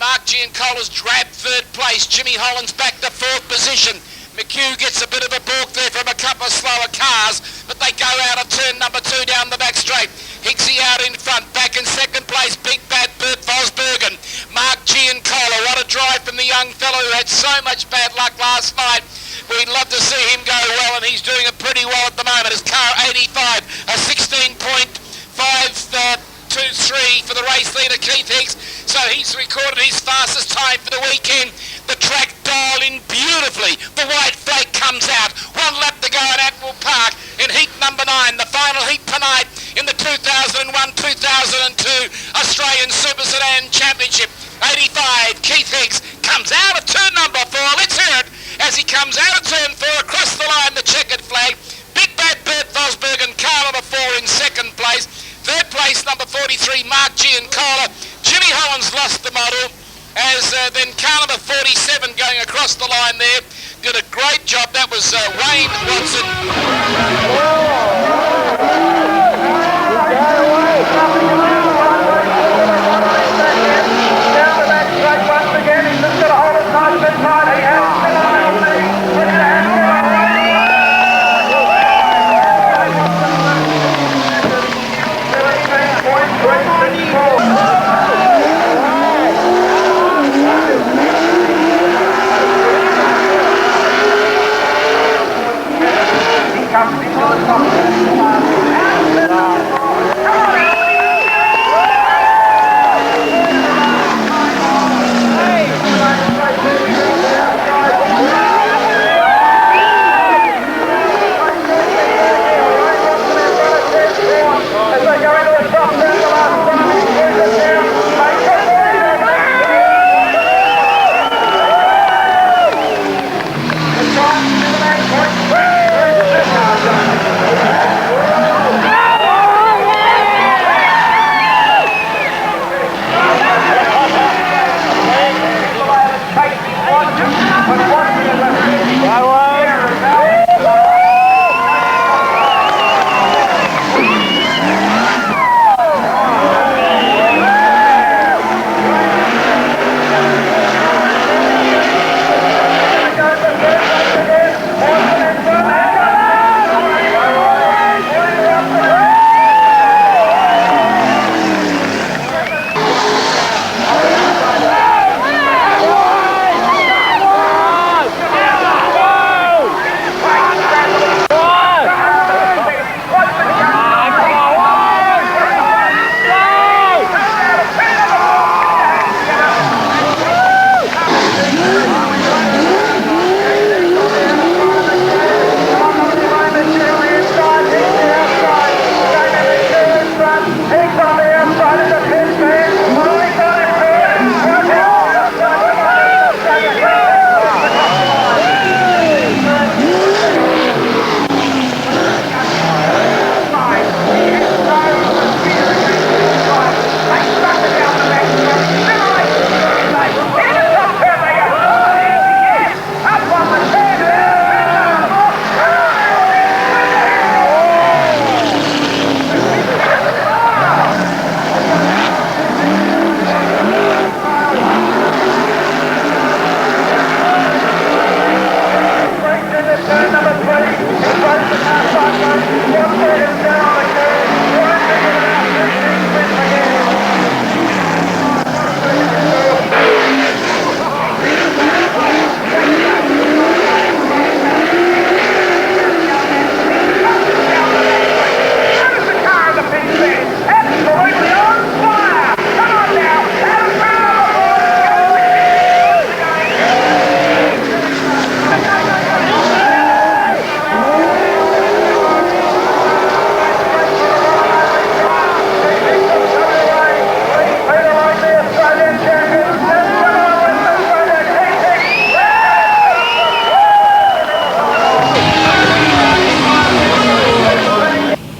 Mark Giancola's grabbed third place. Jimmy Holland's back to fourth position. McHugh gets a bit of a balk there from a couple of slower cars, but they go out of turn number 2 down the back straight. Hicksy out in front, back in second place, Big Bad Bert Vosbergen. Mark Giancola, what a drive from the young fellow who had so much bad luck last night. We'd love to see him go well, and he's doing it pretty well at the moment. His car 85, a 16.523 for the race leader Keith Hicks. So he's recorded his fastest time for the weekend. The track dialed in beautifully. The white flag comes out. 1 lap to go at Atwell Park in heat number 9, the final heat tonight in the 2001-2002 Australian Super Sedan Championship. 85, Keith Hicks comes out of turn number 4. Let's hear it as he comes out of turn 4 across the line, the checkered flag. Big Bad Bert Vosbergen, car number 4 in second place. Third place, number 43, Mark Giancola. Jimmy Holland's lost the model, as then car number 47 going across the line there. Did a great job. That was Wayne Watson.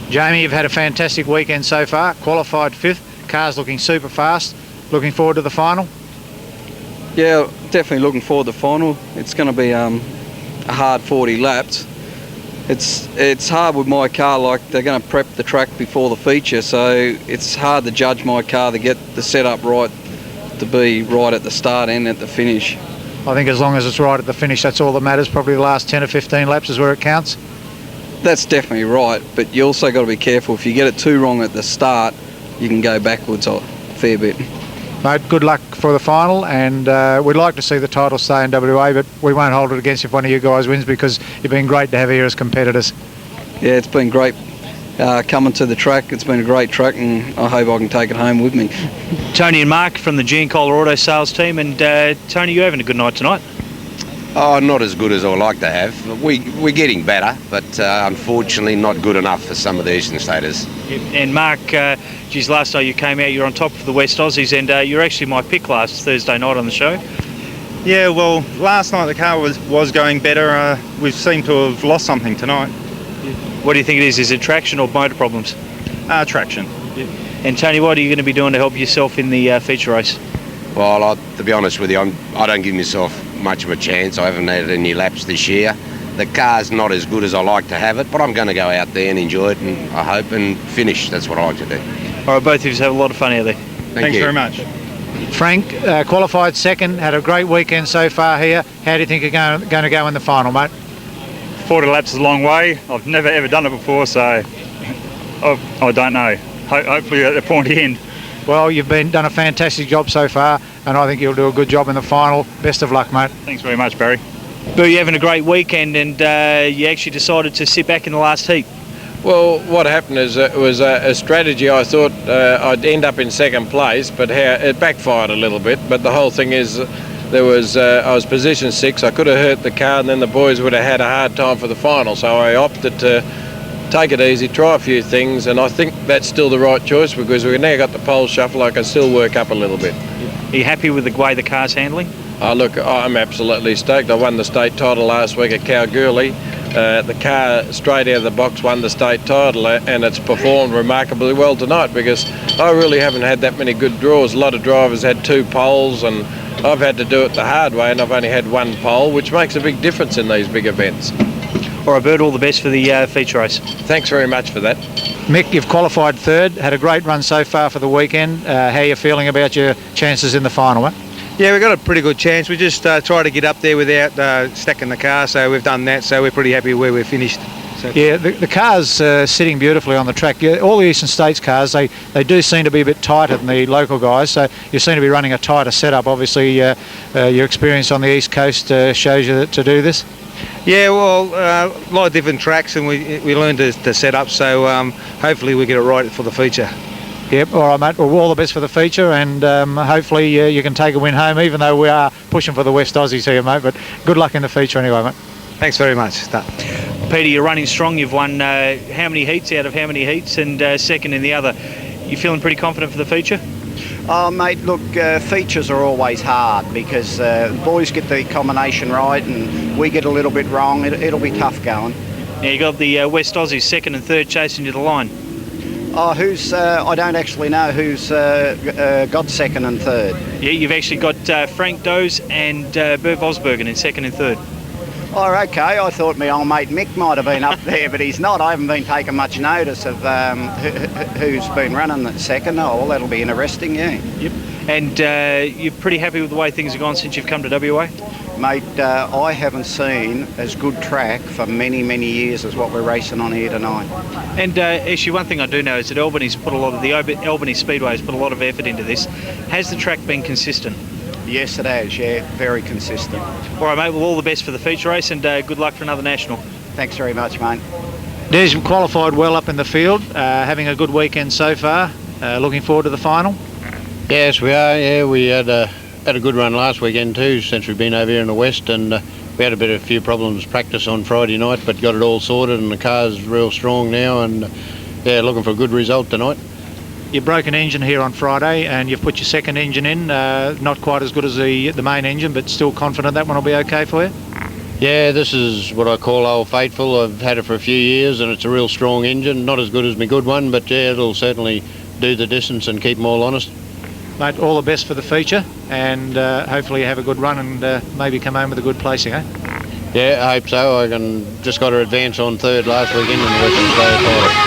Jamie, you've had a fantastic weekend so far. Qualified 5th. Car's looking super fast. Looking forward to the final? Yeah, definitely looking forward to the final. It's going to be a hard 40 laps. It's hard with my car, like they're going to prep the track before the feature, so it's hard to judge my car to get the setup right, to be right at the start and at the finish. I think as long as it's right at the finish, that's all that matters. Probably the last 10 or 15 laps is where it counts. That's definitely right, but you also got to be careful. If you get it too wrong at the start, you can go backwards a fair bit. Mate, good luck for the final, and we'd like to see the title stay in WA, but we won't hold it against you if one of you guys wins, because you've been great to have here as competitors. Yeah, it's been great coming to the track. It's been a great track, and I hope I can take it home with me. Tony and Mark from the Giancola Auto Sales team, and Tony, you're having a good night tonight? Oh, not as good as I would like to have. We're getting better, but unfortunately not good enough for some of the Eastern Staters. And Mark, geez, last night you came out, you're on top of the West Aussies, and you're actually my pick last Thursday night on the show. Yeah, well, last night the car was going better. We seem to have lost something tonight. What do you think it is? Is it traction or motor problems? Traction. And Tony, what are you going to be doing to help yourself in the feature race? Well, to be honest with you, I don't give myself much of a chance. I haven't had any laps this year. The car's not as good as I like to have it, but I'm going to go out there and enjoy it, and I hope, and finish. That's what I like to do. All right, both of you have a lot of fun out there. Thanks very much. Frank, qualified second, had a great weekend so far here. How do you think you're going to go in the final, mate? 40 laps is a long way. I've never ever done it before, so I don't know. Hopefully at the pointy end. Well, you've done a fantastic job so far, and I think you'll do a good job in the final. Best of luck, mate. Thanks very much, Barry. Boo, you're having a great weekend, and you actually decided to sit back in the last heat. Well, what happened is it was a strategy. I thought I'd end up in second place, but it backfired a little bit. But the whole thing is, I was position 6. I could have hurt the car, and then the boys would have had a hard time for the final. So I opted to take it easy, try a few things, and I think that's still the right choice, because we've now got the pole shuffle. I can still work up a little bit. Are you happy with the way the car's handling? Look, I'm absolutely stoked. I won the state title last week at Kalgoorlie. The car straight out of the box won the state title, and it's performed remarkably well tonight, because I really haven't had that many good draws. A lot of drivers had 2 poles, and I've had to do it the hard way, and I've only had 1 pole, which makes a big difference in these big events. All right, Bert, all the best for the feature race. Thanks very much for that. Mick, you've qualified third, had a great run so far for the weekend. How are you feeling about your chances in the final, mate? Yeah, we've got a pretty good chance. We just try to get up there without stacking the car, so we've done that, so we're pretty happy where we're finished. So. Yeah, the car's sitting beautifully on the track. Yeah, all the Eastern States cars, they do seem to be a bit tighter than the local guys, so you seem to be running a tighter setup. Obviously, your experience on the East Coast shows you to do this. Yeah, well, a lot of different tracks, and we learned to set up, so hopefully we get it right for the feature. Yep, all right, mate. Well, all the best for the feature, and hopefully you can take a win home, even though we are pushing for the West Aussies here, mate. But good luck in the feature anyway, mate. Thanks very much. Peter, you're running strong. You've won how many heats out of how many heats, and second in the other. You feeling pretty confident for the feature? Oh, mate, look, features are always hard, because the boys get the combination right and we get a little bit wrong. It'll be tough going. Yeah, you got the West Aussies second and third chasing you to the line. Oh, I don't actually know who's got second and third. Yeah, you've actually got Frank Doze and Bert Vosbergen in second and third. Oh, okay. I thought my old mate Mick might have been up there, but he's not. I haven't been taking much notice of who's been running that second. Oh, well, that'll be interesting, yeah. Yep. And you're pretty happy with the way things have gone since you've come to WA? Mate, I haven't seen as good track for many, many years as what we're racing on here tonight. And actually, one thing I do know is that Albany's put Albany Speedway has put a lot of effort into this. Has the track been consistent? Yes, it has, yeah, very consistent. All right, mate, well, all the best for the feature race, and good luck for another national. Thanks very much, mate. Des, qualified well up in the field, having a good weekend so far. Looking forward to the final? Yes, we are. Yeah, we had a good run last weekend too, since we've been over here in the West, and we had a few problems practice on Friday night, but got it all sorted, and the car's real strong now, and yeah, looking for a good result tonight. You broke an engine here on Friday, and you've put your second engine in. Not quite as good as the main engine, but still confident that one will be okay for you? Yeah, this is what I call Old Faithful. I've had it for a few years, and it's a real strong engine. Not as good as my good one, but yeah, it'll certainly do the distance and keep them all honest. Mate, all the best for the feature, and hopefully you have a good run and maybe come home with a good placing, eh? Yeah, I hope so. I just got to advance on third last weekend in the Western Australia title.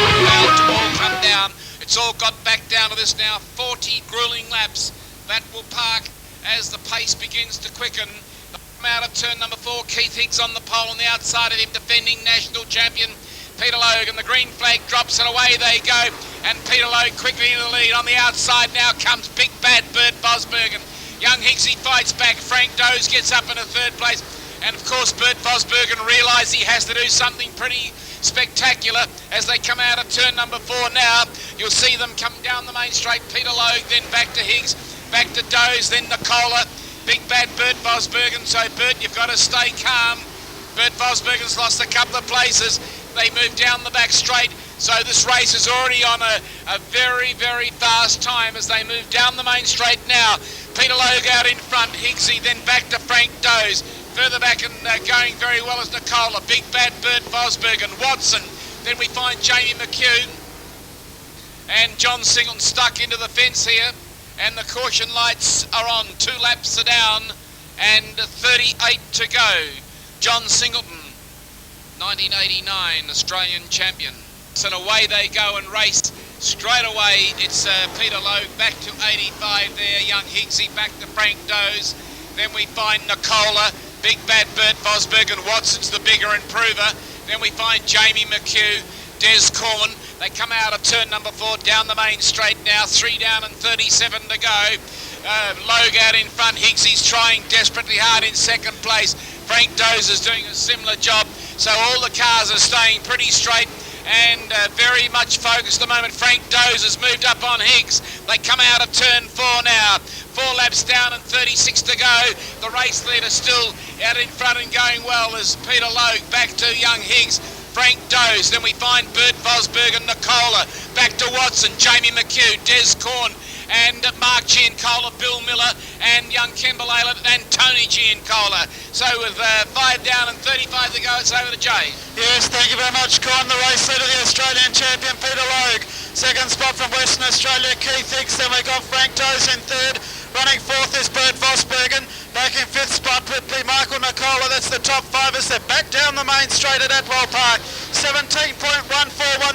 It's all got back down to this now, 40 grueling laps. That will park as the pace begins to quicken. Out of turn number 4, Keith Higgs on the pole on the outside of him, defending national champion Peter Logan. The green flag drops and away they go, and Peter Logan quickly in the lead. On the outside now comes Big Bad Bert Vosbergen. Young Higgsy fights back. Frank Doze gets up into third place, and of course Bert Vosbergen realises he has to do something pretty spectacular as they come out of turn number 4 now. You'll see them come down the main straight. Peter Logan, then back to Higgs, back to Doze, then Nicola. Big Bad Bert Vosbergen. So Bert, you've got to stay calm. Bert Vosbergen's lost a couple of places. They move down the back straight. So this race is already on a very, very fast time as they move down the main straight now. Peter Logan out in front. Higgsy, then back to Frank Doze. Further back and going very well is Nicola. Big Bad Bert Vosbergen. Watson. Then we find Jamie McHugh. And John Singleton stuck into the fence here. And the caution lights are on. 2 laps are down and 38 to go. John Singleton, 1989 Australian champion. So away they go and race straight away. It's Peter Logue back to 85 there. Young Higgsy back to Frank Doze. Then we find Nicola, Big Bad Bert Vosbergen. Watson's the bigger improver. Then we find Jamie McHugh, Des Corman. They come out of turn number 4 down the main straight now. 3 down and 37 to go. Logue out in front. Higgsy's trying desperately hard in second place. Frank Doze is doing a similar job. So all the cars are staying pretty straight and very much focused at the moment. Frank Doze has moved up on Higgs. They come out of turn 4 now. 4 laps down and 36 to go. The race leader still out in front and going well as Peter Logue back to young Higgs. Frank Doze, then we find Bert Vosbergen, Nicola, back to Watson, Jamie McHugh, Des Corn, and Mark Giancola, Bill Miller, and young Kemble Aylett, and Tony Giancola. So with 5 down and 35 to go, it's over to Jay. Yes, thank you very much, Con. The race leader, the Australian champion, Peter Logue. Second spot from Western Australia, Keith Higgs. Then we got Frank Doze in third. Running fourth is Bert Vosbergen. Back in fifth spot would be Michael Nicola. That's the top 5 as they're back down the main straight at Atwell Park. 17.141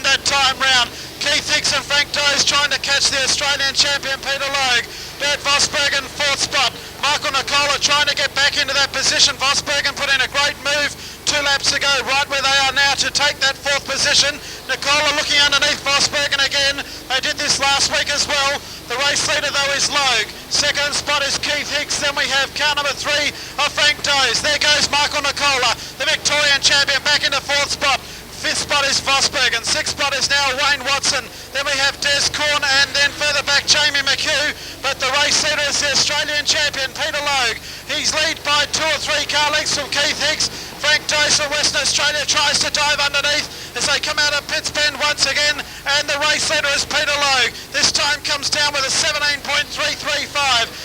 that time round. Keith Higgs and Frank Doze trying to catch the Australian champion Peter Logue. Bert Vosbergen fourth spot. Michael Nicola trying to get back into that position. Vosbergen put in a great move 2 laps ago, right where they are now to take that fourth position. Nicola looking underneath Vosbergen again. They did this last week as well. The race leader though is Logue. Second spot is Keith Higgs. Then we have car number 3 of Frank Doze. There goes Michael Nicola, the Victorian champion, back into fourth spot. Fifth spot is Vosbergen. Sixth spot is now Wayne Watson. Then we have Des Corn and then further back Jamie McHugh. But the race leader is the Australian champion Peter Logue. He's lead by 2 or 3 car lengths from Keith Higgs. Frank Doze from Western Australia tries to dive underneath as they come out of pits bend once again, and the race leader is Peter Logue. This time comes down with a 17.335.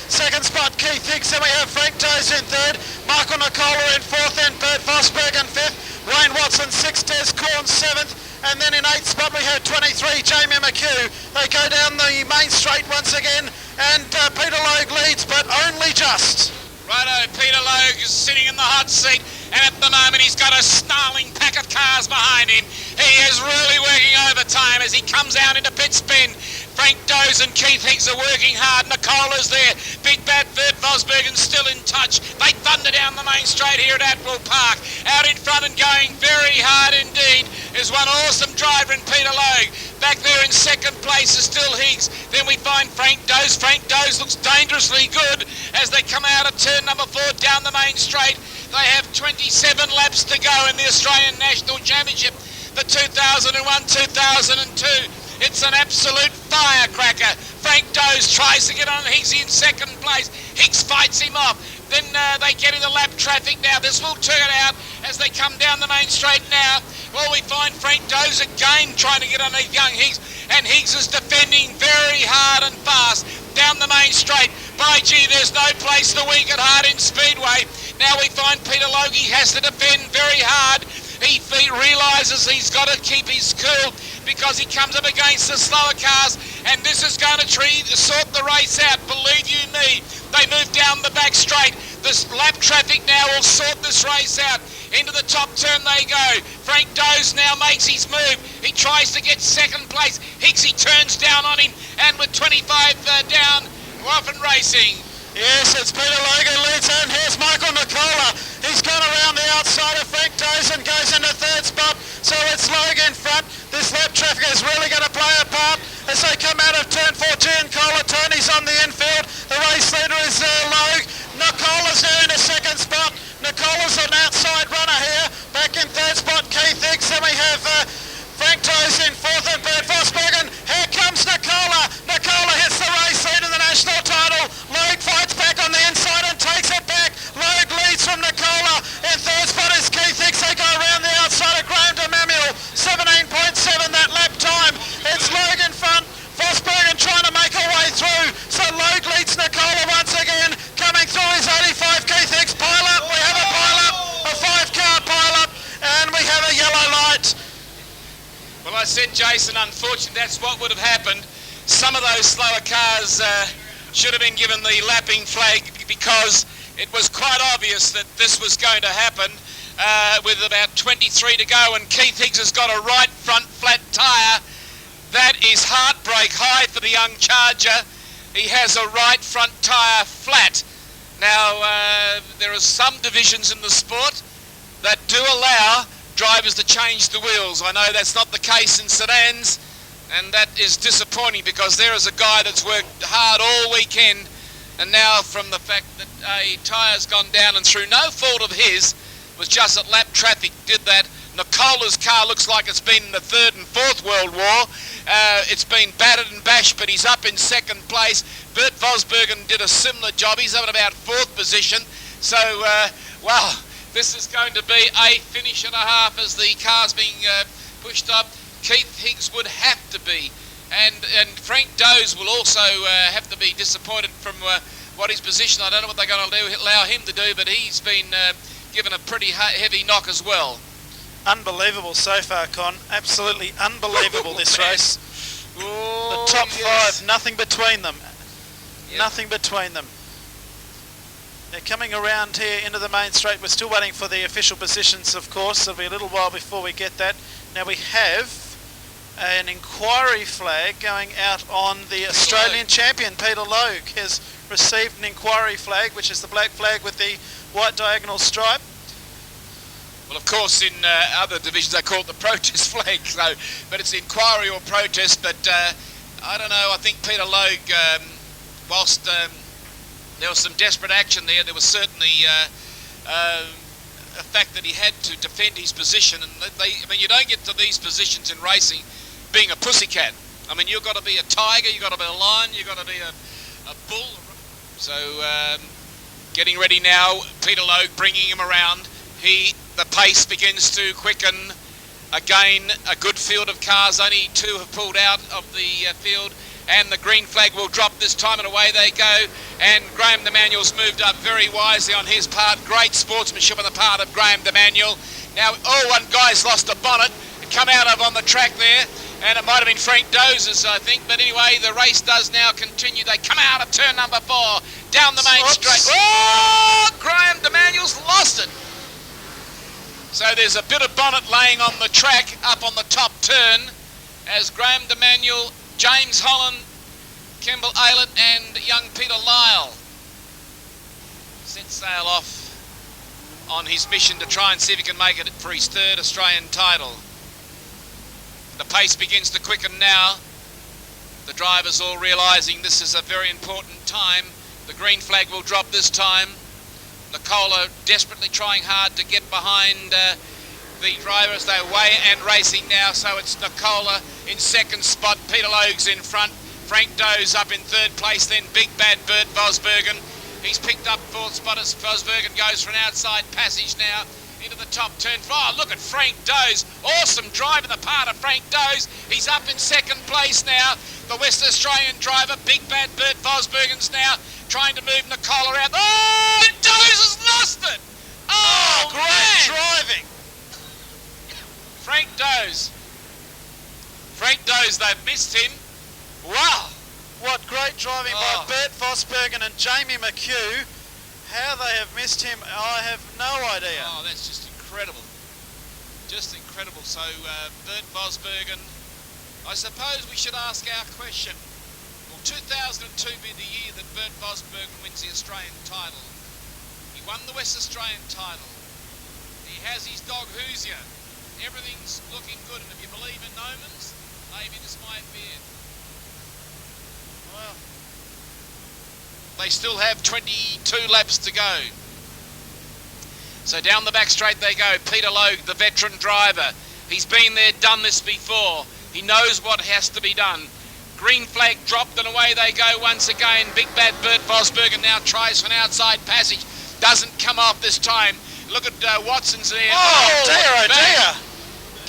Second spot Keith Higgs. Then we have Frank Doze in third, Michael Nicola in fourth, and Bert Vosbergen fifth, Wayne Watson sixth, Des Corn seventh, and then in eighth spot we have 23 Jamie McHugh. They go down the main straight once again, and Peter Logue leads, but only just. Righto, Peter Logue is sitting in the hot seat, and at the moment he's got a snarling pack of cars behind him. He is really working overtime as he comes out into pit spin. Frank Doze and Keith Higgs are working hard. Nicola's there. Big Bad Bert Vosbergen still in touch. They thunder down the main straight here at Atwell Park. Out in front and going very hard indeed is one awesome driver in Peter Logue. Back there in second place is still Higgs. Then we find Frank Doze. Frank Doze looks dangerously good as they come out of turn number 4 down the main straight. They have 27 laps to go in the Australian National Championship, the 2001-2002. It's an absolute firecracker. Frank Doze tries to get on Higgs in second place. Higgs fights him off. Then they get in the lap traffic now. This will turn out as they come down the main straight now. Well, we find Frank Doze again trying to get underneath young Higgs, and Higgs is defending very hard and fast down the main straight. By gee, there's no place the weak at heart in Speedway. Now we find Peter Logue has to defend very hard. He realises he's got to keep his cool because he comes up against the slower cars, and this is going to sort the race out, believe you me. They move down the back straight. This lap traffic now will sort this race out. Into the top turn they go. Frank Doze now makes his move. He tries to get second place. Higgsy turns down on him, and with 25 down, we're off and racing. Yes, it's Peter Logan leads in. Here's Michael Nicola. He's gone around the outside of Frank Dose and goes into third spot. So it's Logan in front. This lap traffic is really going to play a part as they come out of turn 4. Giancola Tony's on the infield. The race leader is Logue. Nicola's now in a second spot. Nicola's an outside runner here. Back in third spot, Keith Hicks. Then we have Frank Dose in fourth and Bert Vosbergen. Here comes Nicola. Nicola hits the race lead in the national title. Logue fights back on the inside and takes it back. Logue leads from Nicola. In third spot is Keith Hicks. They go around the outside of Graham DeManuel. 17.7 that lap time. It's Logue in front. Vosbergen trying to make a way through. So Logue leads Nicola once again. Coming through is 85 Keith Hicks. Pile up. We have a pile up. A 5-car pile up. And we have a yellow light. Well, I said, Jason, unfortunately, that's what would have happened. Some of those slower cars should have been given the lapping flag because it was quite obvious that this was going to happen with about 23 to go, and Keith Higgs has got a right front flat tyre. That is heartbreak high for the young charger. He has a right front tyre flat. Now, there are some divisions in the sport that do allow drivers to change the wheels. I know that's not the case in sedans, and that is disappointing because there is a guy that's worked hard all weekend, and now from the fact that a tyre's gone down and through no fault of his, was just that lap traffic did that. Nicola's car looks like it's been in the Third and Fourth World War. It's been battered and bashed, but he's up in second place. Bert Vosbergen did a similar job. He's up at about fourth position. So, well, this is going to be a finish and a half as the car's being pushed up. Keith Higgs would have to be, and Frank Dose will also have to be disappointed from what his position. I don't know what they're going to allow him to do, but he's been given a pretty heavy knock as well. Unbelievable so far, Con. Absolutely unbelievable this race. Oh, the top yes. 5, nothing between them. Yep. Nothing between them. They're coming around here into the main straight. We're still waiting for the official positions, of course. It'll be a little while before we get that. Now we have an inquiry flag going out on the Australian champion. Peter Logue has received an inquiry flag, which is the black flag with the white diagonal stripe. Well, of course, in other divisions they call it the protest flag, so, but it's inquiry or protest. But I don't know, I think Peter Logue, whilst there was some desperate action there was certainly a fact that he had to defend his position. And I mean, you don't get to these positions in racing being a pussycat. I mean, you've got to be a tiger, you've got to be a lion, you've got to be a bull. So getting ready now, Peter Logue bringing him around. The pace begins to quicken. Again, a good field of cars. Only 2 have pulled out of the field, and the green flag will drop this time, and away they go. And Graham DeManuel's moved up very wisely on his part. Great sportsmanship on the part of Graham DeManuel. Now, one guy's lost a bonnet. Come out of on the track there, and it might have been Frank Doze's, I think. But anyway, the race does now continue. They come out of turn number 4, down the main straight. Oh, Graham DeManuel's lost it. So there's a bit of bonnet laying on the track up on the top turn as Graham DeManuel, James Holland, Kemble Aylett and young Peter Lyle set sail off on his mission to try and see if he can make it for his 3rd Australian title. The pace begins to quicken now. The drivers all realising this is a very important time. The green flag will drop this time. Nicola desperately trying hard to get behind the drivers. They're away and racing now, so it's Nicola in second spot. Peter Logue's in front. Frank Dose up in 3rd place, then Big Bad Bert Vosbergen. He's picked up 4th spot as Vosbergen goes for an outside passage now into the top turn. Oh, look at Frank Dose. Awesome drive on the part of Frank Dose. He's up in 2nd place now. The West Australian driver, Big Bad Bert Vosbergen's now trying to move Nicola out. Oh, Dose has lost it. Oh, great driving. Frank Dose. Frank Dose, they've missed him. Wow. What great driving by Bert Vosbergen and Jamie McHugh. How they have missed him, I have no idea. Oh, that's just incredible. Just incredible. So, Bert Vosbergen, I suppose we should ask our question. Well, 2002 be the year that Bert Vosbergen wins the Australian title. He won the West Australian title. He has his dog Hoosier. Everything's looking good, and if you believe in omens, maybe this might be it. Well, they still have 22 laps to go. So down the back straight they go. Peter Logue, the veteran driver. He's been there, done this before. He knows what has to be done. Green flag dropped and away they go once again. Big bad Bert Vosbergen now tries for an outside passage. Doesn't come off this time. Look at Watson's there. Oh dear, oh dear.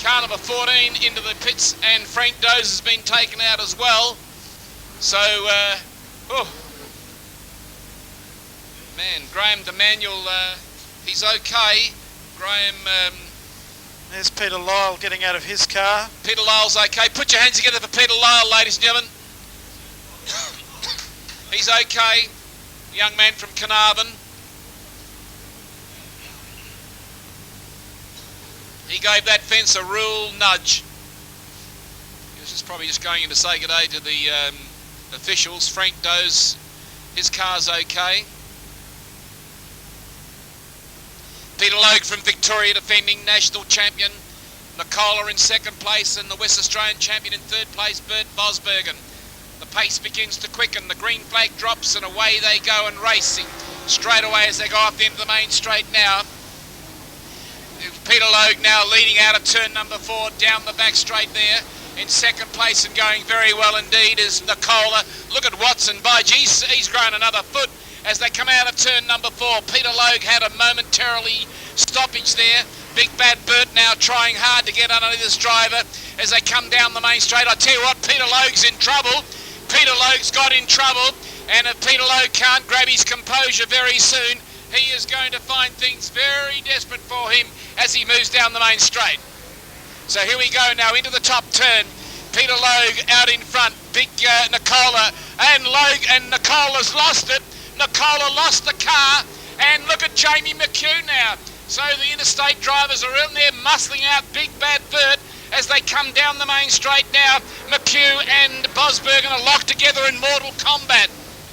Car number 14 into the pits, and Frank Doze has been taken out as well. So, man, Graham DeManuel, he's okay. Graham... There's Peter Lyle getting out of his car. Peter Lyle's okay. Put your hands together for Peter Lyle, ladies and gentlemen. He's okay. Young man from Carnarvon. He gave that fence a real nudge. He was probably just going in to say good day to the officials. Frank Doze, his car's okay. Peter Logue from Victoria, defending national champion. Nicola in second place, and the West Australian champion in third place, Bert Vosbergen. The pace begins to quicken. The green flag drops, and away they go and racing. Straight away as they go up the end of the main straight now. Peter Logue now leading out of turn number 4 down the back straight there. In second place and going very well indeed is Nicola. Look at Watson. By geez, he's grown another foot as they come out of turn number 4. Peter Logue had a momentarily stoppage there. Big bad Bert now trying hard to get underneath this driver as they come down the main straight. I tell you what, Peter Logue's in trouble. Peter Logue's got in trouble, and if Peter Logue can't grab his composure very soon, he is going to find things very desperate for him as he moves down the main straight. So here we go now into the top turn. Peter Logue out in front. Big Nicola, and Logue and Nicola's lost it. Nicola lost the car, and look at Jamie McHugh now. So the interstate drivers are in there muscling out Big Bad Bert as they come down the main straight now. McHugh and Vosbergen are locked together in mortal combat.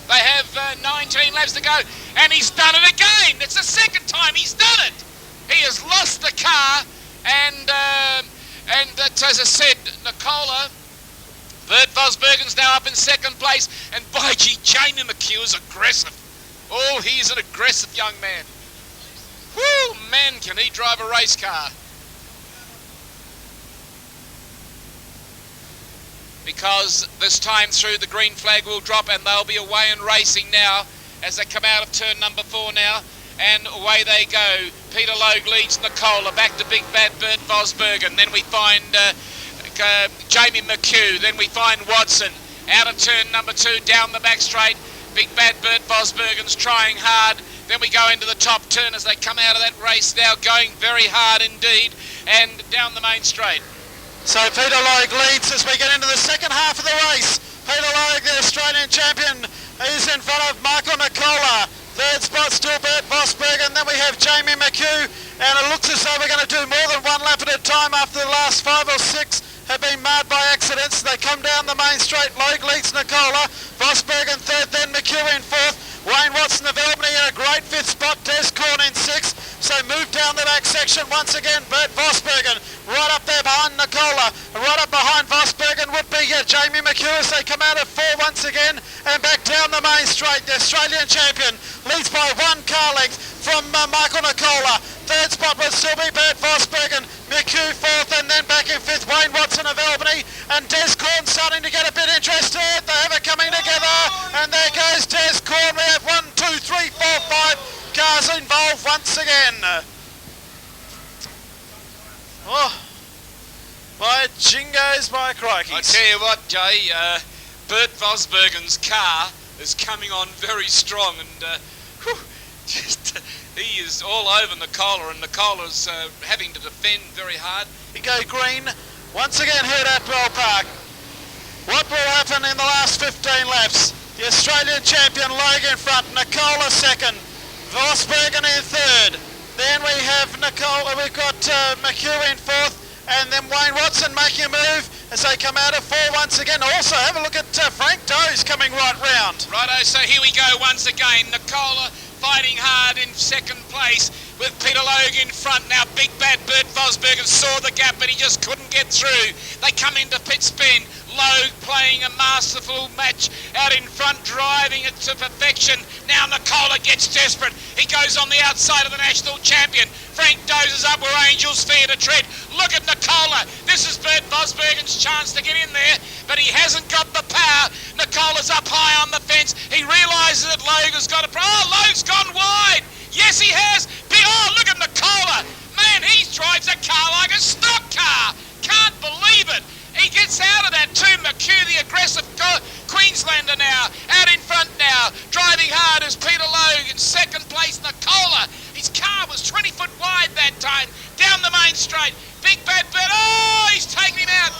They have 19 laps to go, and he's done it again. It's the second time he's done it. He has lost the car, and that's, as I said, Nicola. Bert Vosbergen's now up in second place, and by gee, Jamie McHugh is aggressive. Oh, he's an aggressive young man. Woo, man, can he drive a race car. Because this time through the green flag will drop, and they'll be away and racing now as they come out of turn number 4 now, and away they go. Peter Logue leads Nicola, back to Big Bad Bert Vosbergen. Then we find Jamie McHugh. Then we find Watson out of turn number 2 down the back straight. Big Bad Bert Vosbergen's trying hard. Then we go into the top turn as they come out of that race now, going very hard indeed, and down the main straight. So Peter Logue leads as we get into the second half of the race. Peter Logue, the Australian champion, is in front of Michael Nicola. Third spot still Bert Vosbergen. Then we have Jamie McHugh, and it looks as though we're going to do more than one lap at a time after the last 5 or 6 have been marred by accidents. They come down the main straight. Logue leads Nicola. Vosbergen third, then McHugh in fourth. Wayne Watson of Albany in a great 5th spot. Des Corn in 6th. So move down the back section once again. Bert Vosbergen right up there behind Nicola. Right up behind Vosbergen would be Jamie McHugh as they come out of 4 once again, and back down the main straight. The Australian champion leads by 1 car length from Michael Nicola. Third spot would still be Bert Vosbergen. McHugh 4th, and then back in 5th Wayne Watson of Albany, and Des Corn starting to get a bit interested. They have it coming together, and there goes Des Corn. We have 1, 2, 3, 4, 5 cars involved once again. Oh, by jingoes, by crikeys. I tell you what, Jay, Bert Vosbergen's car is coming on very strong, and he is all over Nicola, and Nicola's having to defend very hard. We go green once again here at Bell Park. What will happen in the last 15 laps? The Australian champion Logue in front, Nicola second, Vosbergen in third. Then we have Nicola, we've got McHugh in fourth, and then Wayne Watson making a move as they come out of 4 once again. Also, have a look at Frank Doe's coming right round. Righto, so here we go once again. Nicola fighting hard in second place with Peter Logue in front. Now Big Bad Bert Vosbergen saw the gap but he just couldn't get through. They come into pit spin. Logue playing a masterful match out in front, driving it to perfection. Now Nicola gets desperate. He goes on the outside of the national champion. Frank dozes up where Angels fear to tread. Look at Nicola. This is Bert Vosbergen's chance to get in there, but he hasn't got the power. Nicola's up high on the fence. He realises that Logue has got a... Oh, Logue's gone wide. Yes, he has. Oh, look at Nicola. Man, he drives a car like a stock car. Can't believe it. He gets out of that too. McHugh, the aggressive Queenslander now, out in front now, driving hard as Peter Logue in second place. Nicola, his car was 20 foot wide that time, down the main straight. Big Bad Bert, oh, he's taken him out.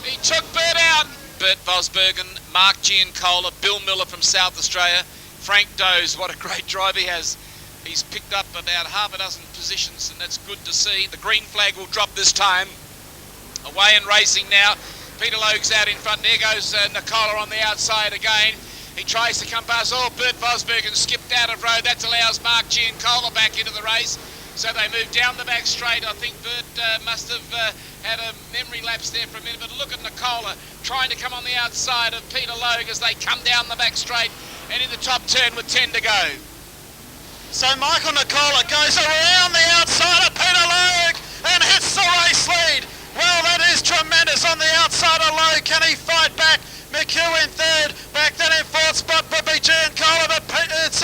He took Bert out. Bert Vosbergen, Mark Giancola, Bill Miller from South Australia, Frank Does, what a great drive he has. He's picked up about half a dozen positions, and that's good to see. The green flag will drop this time. Away and racing now. Peter Logue's out in front. There goes Nicola on the outside again. He tries to come past. Oh, Bert Vosbergen skipped out of road. That allows Mark Giancola back into the race. So they move down the back straight. I think Bert must have had a memory lapse there for a minute. But look at Nicola trying to come on the outside of Peter Logue as they come down the back straight and in the top turn with 10 to go. So Michael Nicola goes around the outside of Peter Logue and hits the race lead. Well, that is tremendous on the outside of Logue. Can he fight back? McHugh in third. Back then in fourth spot would be Giancola, but it's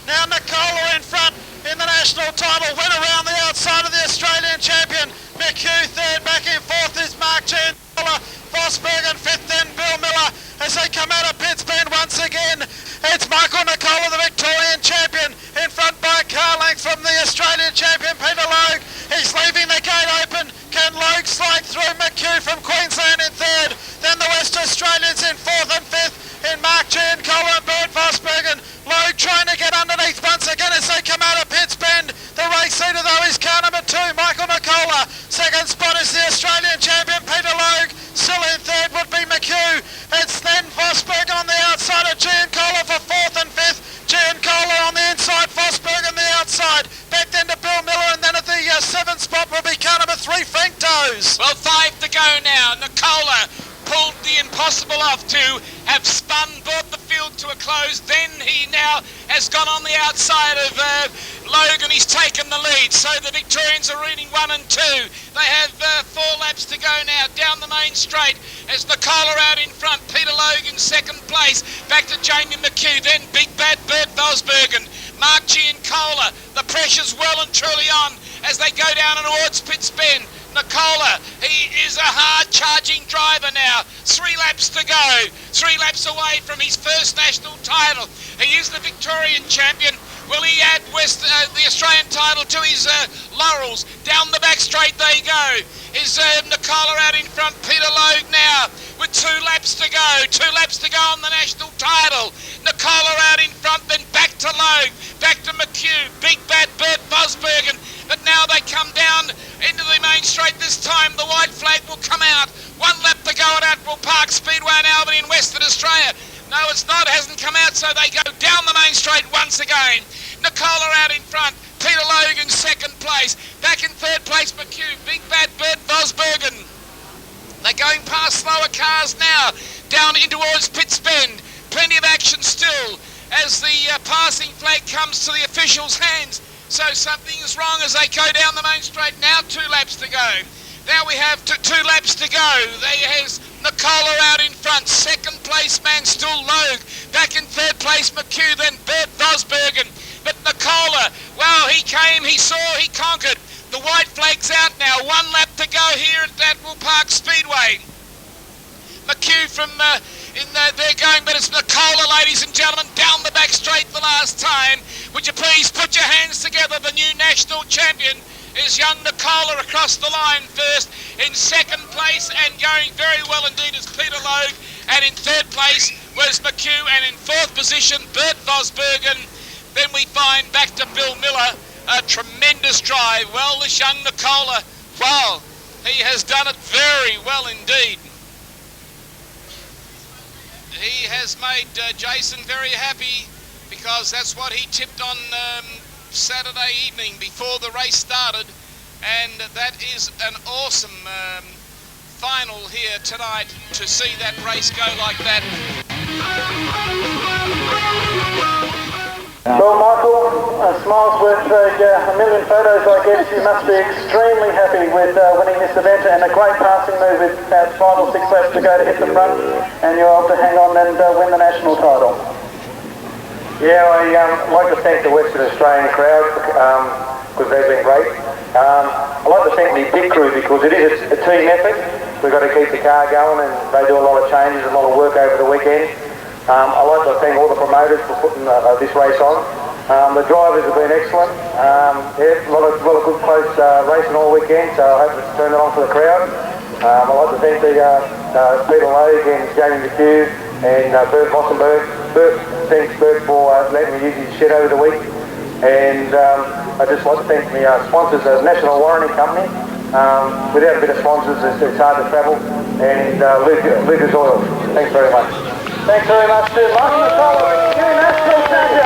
now Nicola in front in the national title. Went around the outside of the Australian champion. McHugh third. Back in fourth is Mark Giancola. Vosbergen fifth, then Bill Miller as they come out of pit spin once again. It's Michael Nicola, the Victorian champion, in front by a car length from the Australian champion Peter Logue. He's leaving the gate open. Can Logue slide through? McHugh from Queensland in third. Then the West Australians in fourth and fifth in Mark Giancola and Bert Vosbergen. Logue trying to get underneath once again as they come out of Pitts Bend. The race leader though is car number 2, Michael Nicola. Second spot is the Australian champion Peter Logue. Still in third would be McHugh. It's then Vosbergen on the outside of Giancola for fourth and fifth. Giancola on the inside, Vosbergen the outside. Back then to Bill Miller, and then at the seventh spot will be car number 3, Frank Does. Well, 5 to go now. Nicola pulled the impossible off to have spun, brought the field to a close. Then he now has gone on the outside of Logue and he's taken the lead. So the Victorians are leading 1 and 2. They have 4 laps to go now down the main straight as Nicola out in front. Peter Logue in second place. Back to Jamie McHugh. Then Big Bad Bert Vosbergen. Mark Giancola. The pressure's well and truly on as they go down towards Pitts Bend. Nicola, he is a hard-charging driver now. 3 laps to go. 3 laps away from his first national title. He is the Victorian champion. Will he add the Australian title to his laurels? Down the back straight they go. Is Nicola out in front? Peter Logue now with 2 laps to go. 2 laps to go on the national title. Nicola out in front, then back to Logue. Back to McHugh. Big Bad Bert Vosbergen. But now they come down into the main straight. This time the white flag will come out. 1 lap to go at Admiral Park Speedway in Albany in Western Australia. No, it's not. It hasn't come out, so they go down the main straight once again. Nicola out in front. Peter Logue in second place. Back in third place, McHugh. Big Bad Bert Vosbergen. They're going past slower cars now. Down in towards Pitts Bend. Plenty of action still as the passing flag comes to the officials' hands. So something is wrong as they go down the main straight. Now 2 laps to go. Now we have 2 laps to go. There has Nicola out in front. Second place man still Logue. Back in third place McHugh, then Bert Vosbergen. But Nicola, well, he came, he saw, he conquered. The white flag's out now. 1 lap to go here at Admiral Park Speedway. McHugh from they're going, but it's Nicola, ladies and gentlemen, down the back straight the last time. Would you please put your hands together? The new national champion is young Nicola across the line first. In second place and going very well indeed is Peter Logue. And in third place was McHugh. And in fourth position, Bert Vosbergen. Then we find back to Bill Miller. A tremendous drive. Well, this young Nicola, well, he has done it very well indeed. he has made Jason very happy, because that's what he tipped on Saturday evening before the race started, and that is an awesome final here tonight to see that race go like that. Well, Michael, smiles worth a million photos, I guess. You must be extremely happy with winning this event, and a great passing move with about 5 or 6 laps to go to hit the front, and you're able to hang on and win the national title. Yeah, I'd like to thank the Western Australian crowd because they've been great. I'd like to thank the pit crew because it is a team effort. We've got to keep the car going, and they do a lot of changes, a lot of work over the weekend. I'd like to thank all the promoters for putting this race on. The drivers have been excellent. Yeah, a lot of good close racing all weekend, so I hope it's turned it on for the crowd. I'd like to thank Peter Logue and Jamie McHugh and Bert Mossenberg. Thanks Bert for letting me use his shed over the week. And I'd just like to thank the sponsors, the National Warranty Company. Without a bit of sponsors, it's hard to travel. And Lucas Oil. Thanks very much. Thanks very much to Martin McCullough, new national champion.